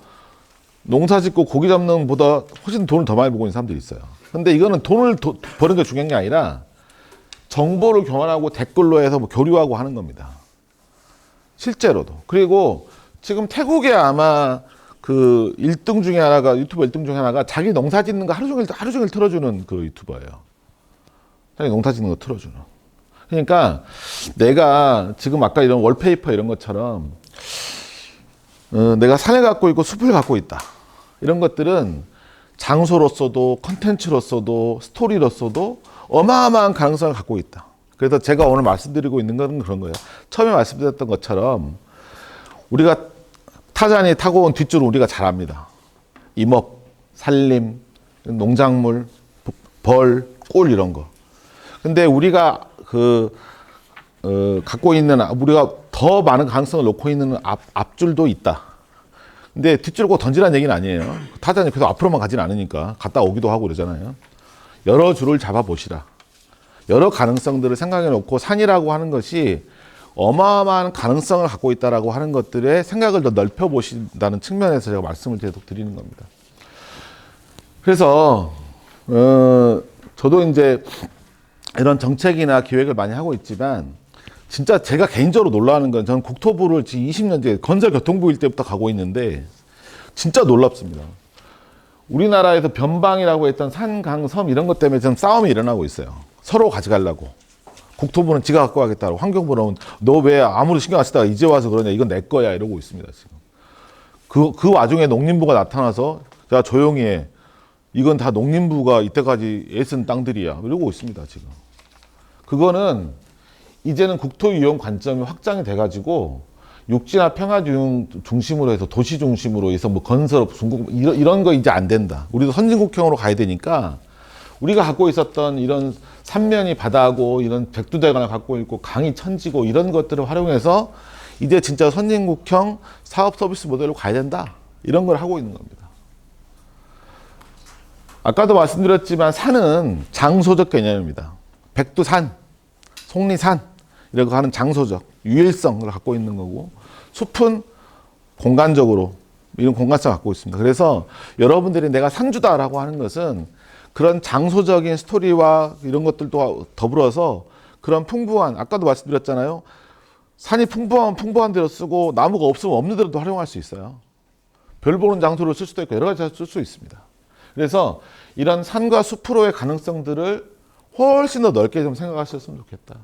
농사 짓고 고기 잡는 보다 훨씬 돈을 더 많이 벌고 있는 사람들이 있어요. 근데 이거는 돈을 버는 게 중요한 게 아니라 정보를 교환하고 댓글로 해서 뭐 교류하고 하는 겁니다. 실제로도. 그리고 지금 태국에 아마 그 1등 중에 하나가 유튜버 1등 중에 하나가 자기 농사 짓는 거 하루 종일 틀어주는 그 유튜버예요. 자기 농사 짓는 거 틀어주는. 그러니까 내가 지금 아까 이런 월페이퍼 이런 것처럼 내가 산을 갖고 있고 숲을 갖고 있다. 이런 것들은 장소로서도 컨텐츠로서도 스토리로서도 어마어마한 가능성을 갖고 있다. 그래서 제가 오늘 말씀드리고 있는 건 그런 거예요. 처음에 말씀드렸던 것처럼 우리가 타잔이 타고 온 뒷줄을 우리가 잘 압니다. 임업, 산림, 농작물, 벌, 꿀 이런 거. 근데 우리가 갖고 있는 우리가 더 많은 가능성을 놓고 있는 앞줄도 있다. 근데 뒷줄을 꼭 던지라는 얘기는 아니에요. 타잔이 계속 앞으로만 가지는 않으니까 갔다 오기도 하고 그러잖아요. 여러 줄을 잡아보시라. 여러 가능성들을 생각해 놓고 산이라고 하는 것이 어마어마한 가능성을 갖고 있다라고 하는 것들의 생각을 더 넓혀 보신다는 측면에서 제가 말씀을 계속 드리는 겁니다. 그래서 저도 이제 이런 정책이나 기획을 많이 하고 있지만 진짜 제가 개인적으로 놀라는 건 저는 국토부를 지금 20년째 건설교통부일 때부터 가고 있는데 진짜 놀랍습니다. 우리나라에서 변방이라고 했던 산, 강, 섬 이런 것 때문에 지금 싸움이 일어나고 있어요. 서로 가져가려고. 국토부는 지가 갖고 가겠다고, 환경부는 너 왜 아무리 신경 안 쓰다가 이제 와서 그러냐, 이건 내 거야 이러고 있습니다 지금. 그 와중에 농림부가 나타나서 자 조용히 해. 이건 다 농림부가 이때까지 애쓴 땅들이야 이러고 있습니다 지금. 그거는 이제는 국토이용 관점이 확장이 돼가지고 육지나 평화주용 중심으로 해서 도시 중심으로 해서 뭐 건설, 중국 이런 거 이제 안 된다. 우리도 선진국형으로 가야 되니까 우리가 갖고 있었던 이런 삼면이 바다고 이런 백두대간을 갖고 있고 강이 천지고 이런 것들을 활용해서 이제 진짜 선진국형 사업 서비스 모델로 가야 된다. 이런 걸 하고 있는 겁니다. 아까도 말씀드렸지만 산은 장소적 개념입니다. 백두산, 속리산 이런 거 하는 장소적 유일성을 갖고 있는 거고 숲은 공간적으로 이런 공간성을 갖고 있습니다. 그래서 여러분들이 내가 산주다라고 하는 것은 그런 장소적인 스토리와 이런 것들도 더불어서 그런 풍부한, 아까도 말씀드렸잖아요. 산이 풍부하면 풍부한 대로 쓰고 나무가 없으면 없는 대로도 활용할 수 있어요. 별 보는 장소로 쓸 수도 있고 여러 가지 쓸 수 있습니다. 그래서 이런 산과 숲으로의 가능성들을 훨씬 더 넓게 좀 생각하셨으면 좋겠다.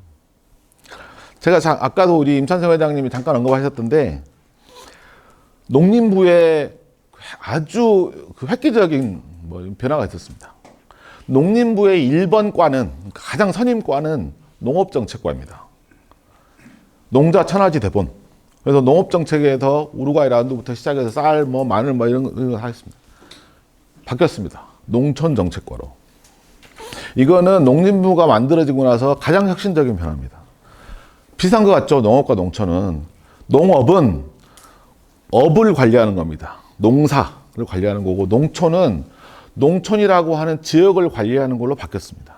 제가 아까도 우리 임찬성 회장님이 잠깐 언급하셨던데 농림부에 아주 그 획기적인 변화가 있었습니다. 농림부의 1번 과는, 가장 선임과는 농업정책과입니다. 농자 천하지 대본. 그래서 농업정책에서 우루과이 라운드부터 시작해서 쌀, 마늘 이런 거 하겠습니다. 바뀌었습니다. 농촌정책과로. 이거는 농림부가 만들어지고 나서 가장 혁신적인 변화입니다. 비슷한 것 같죠? 농업과 농촌은. 농업은 업을 관리하는 겁니다. 농사를 관리하는 거고, 농촌은 농촌이라고 하는 지역을 관리하는 걸로 바뀌었습니다.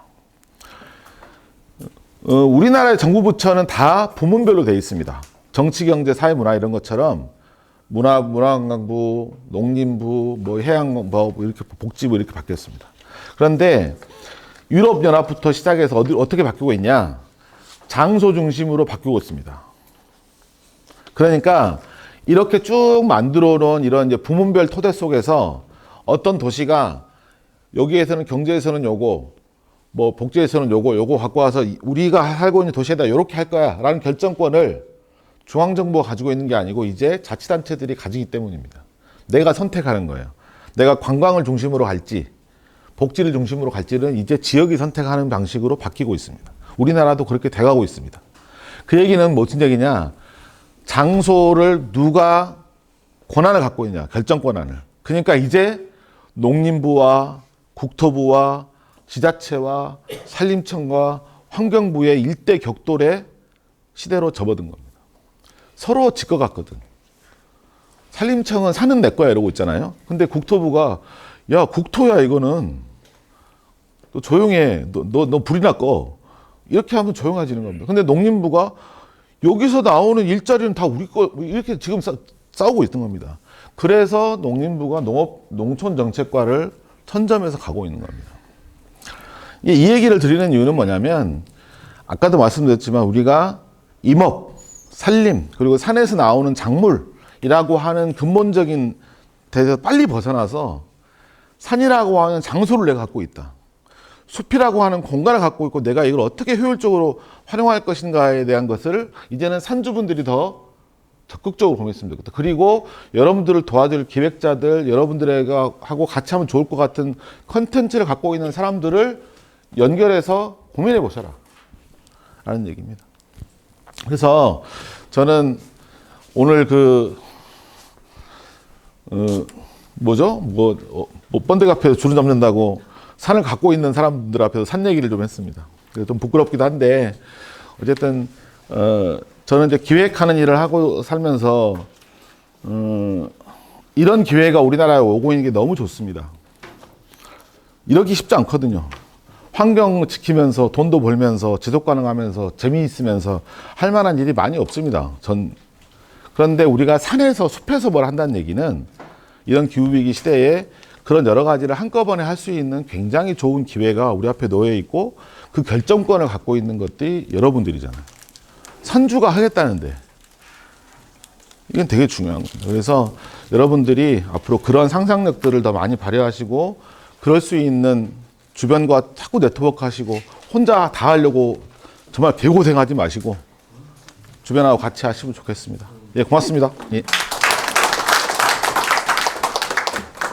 우리나라의 정부 부처는 다 부문별로 되어 있습니다. 정치, 경제, 사회, 문화 이런 것처럼 문화관광부, 농림부, 해양부, 이렇게 복지부 이렇게 바뀌었습니다. 그런데 유럽연합부터 시작해서 어떻게 바뀌고 있냐? 장소 중심으로 바뀌고 있습니다. 그러니까 이렇게 쭉 만들어 놓은 이런 이제 부문별 토대 속에서 어떤 도시가 여기에서는 경제에서는 요거, 복지에서는 요거 갖고 와서 우리가 살고 있는 도시에다 요렇게 할 거야 라는 결정권을 중앙정부가 가지고 있는 게 아니고 이제 자치단체들이 가지기 때문입니다. 내가 선택하는 거예요. 내가 관광을 중심으로 갈지 복지를 중심으로 갈지는 이제 지역이 선택하는 방식으로 바뀌고 있습니다. 우리나라도 그렇게 돼가고 있습니다. 그 얘기는 무슨 얘기냐? 장소를 누가 권한을 갖고 있냐? 결정 권한을. 그러니까 이제 농림부와 국토부와 지자체와 산림청과 환경부의 일대 격돌의 시대로 접어든 겁니다. 서로 질 것 같거든. 산림청은 산은 내 거야 이러고 있잖아요. 근데 국토부가 야 국토야 이거는 너 조용해. 너 불이나 꺼. 이렇게 하면 조용해지는 겁니다. 근데 농림부가 여기서 나오는 일자리는 다 우리 거 이렇게 지금 싸우고 있던 겁니다. 그래서 농림부가 농촌정책과를 선점해서 가고 있는 겁니다. 이 얘기를 드리는 이유는 뭐냐면 아까도 말씀드렸지만 우리가 임업, 산림 그리고 산에서 나오는 작물이라고 하는 근본적인 데서 빨리 벗어나서 산이라고 하는 장소를 내가 갖고 있다. 숲이라고 하는 공간을 갖고 있고 내가 이걸 어떻게 효율적으로 활용할 것인가에 대한 것을 이제는 산주분들이 더 적극적으로 고민했으면 좋겠다. 그리고 여러분들을 도와줄 기획자들, 여러분들과 하고 같이 하면 좋을 것 같은 컨텐츠를 갖고 있는 사람들을 연결해서 고민해 보셔라 라는 얘기입니다. 그래서 저는 오늘 번데기 앞에서 줄을 잡는다고 산을 갖고 있는 사람들 앞에서 산 얘기를 좀 했습니다. 좀 부끄럽기도 한데 어쨌든 저는 이제 기획하는 일을 하고 살면서 이런 기회가 우리나라에 오고 있는 게 너무 좋습니다. 이러기 쉽지 않거든요. 환경 지키면서 돈도 벌면서 지속 가능하면서 재미있으면서 할 만한 일이 많이 없습니다. 그런데 우리가 산에서 숲에서 뭘 한다는 얘기는 이런 기후위기 시대에 그런 여러 가지를 한꺼번에 할 수 있는 굉장히 좋은 기회가 우리 앞에 놓여 있고 그 결정권을 갖고 있는 것들이 여러분들이잖아요. 산주가 하겠다는데 이건 되게 중요한 겁니다. 그래서 여러분들이 앞으로 그런 상상력들을 더 많이 발휘하시고 그럴 수 있는 주변과 자꾸 네트워크 하시고 혼자 다 하려고 정말 개고생하지 마시고 주변하고 같이 하시면 좋겠습니다. 예, 고맙습니다. 예.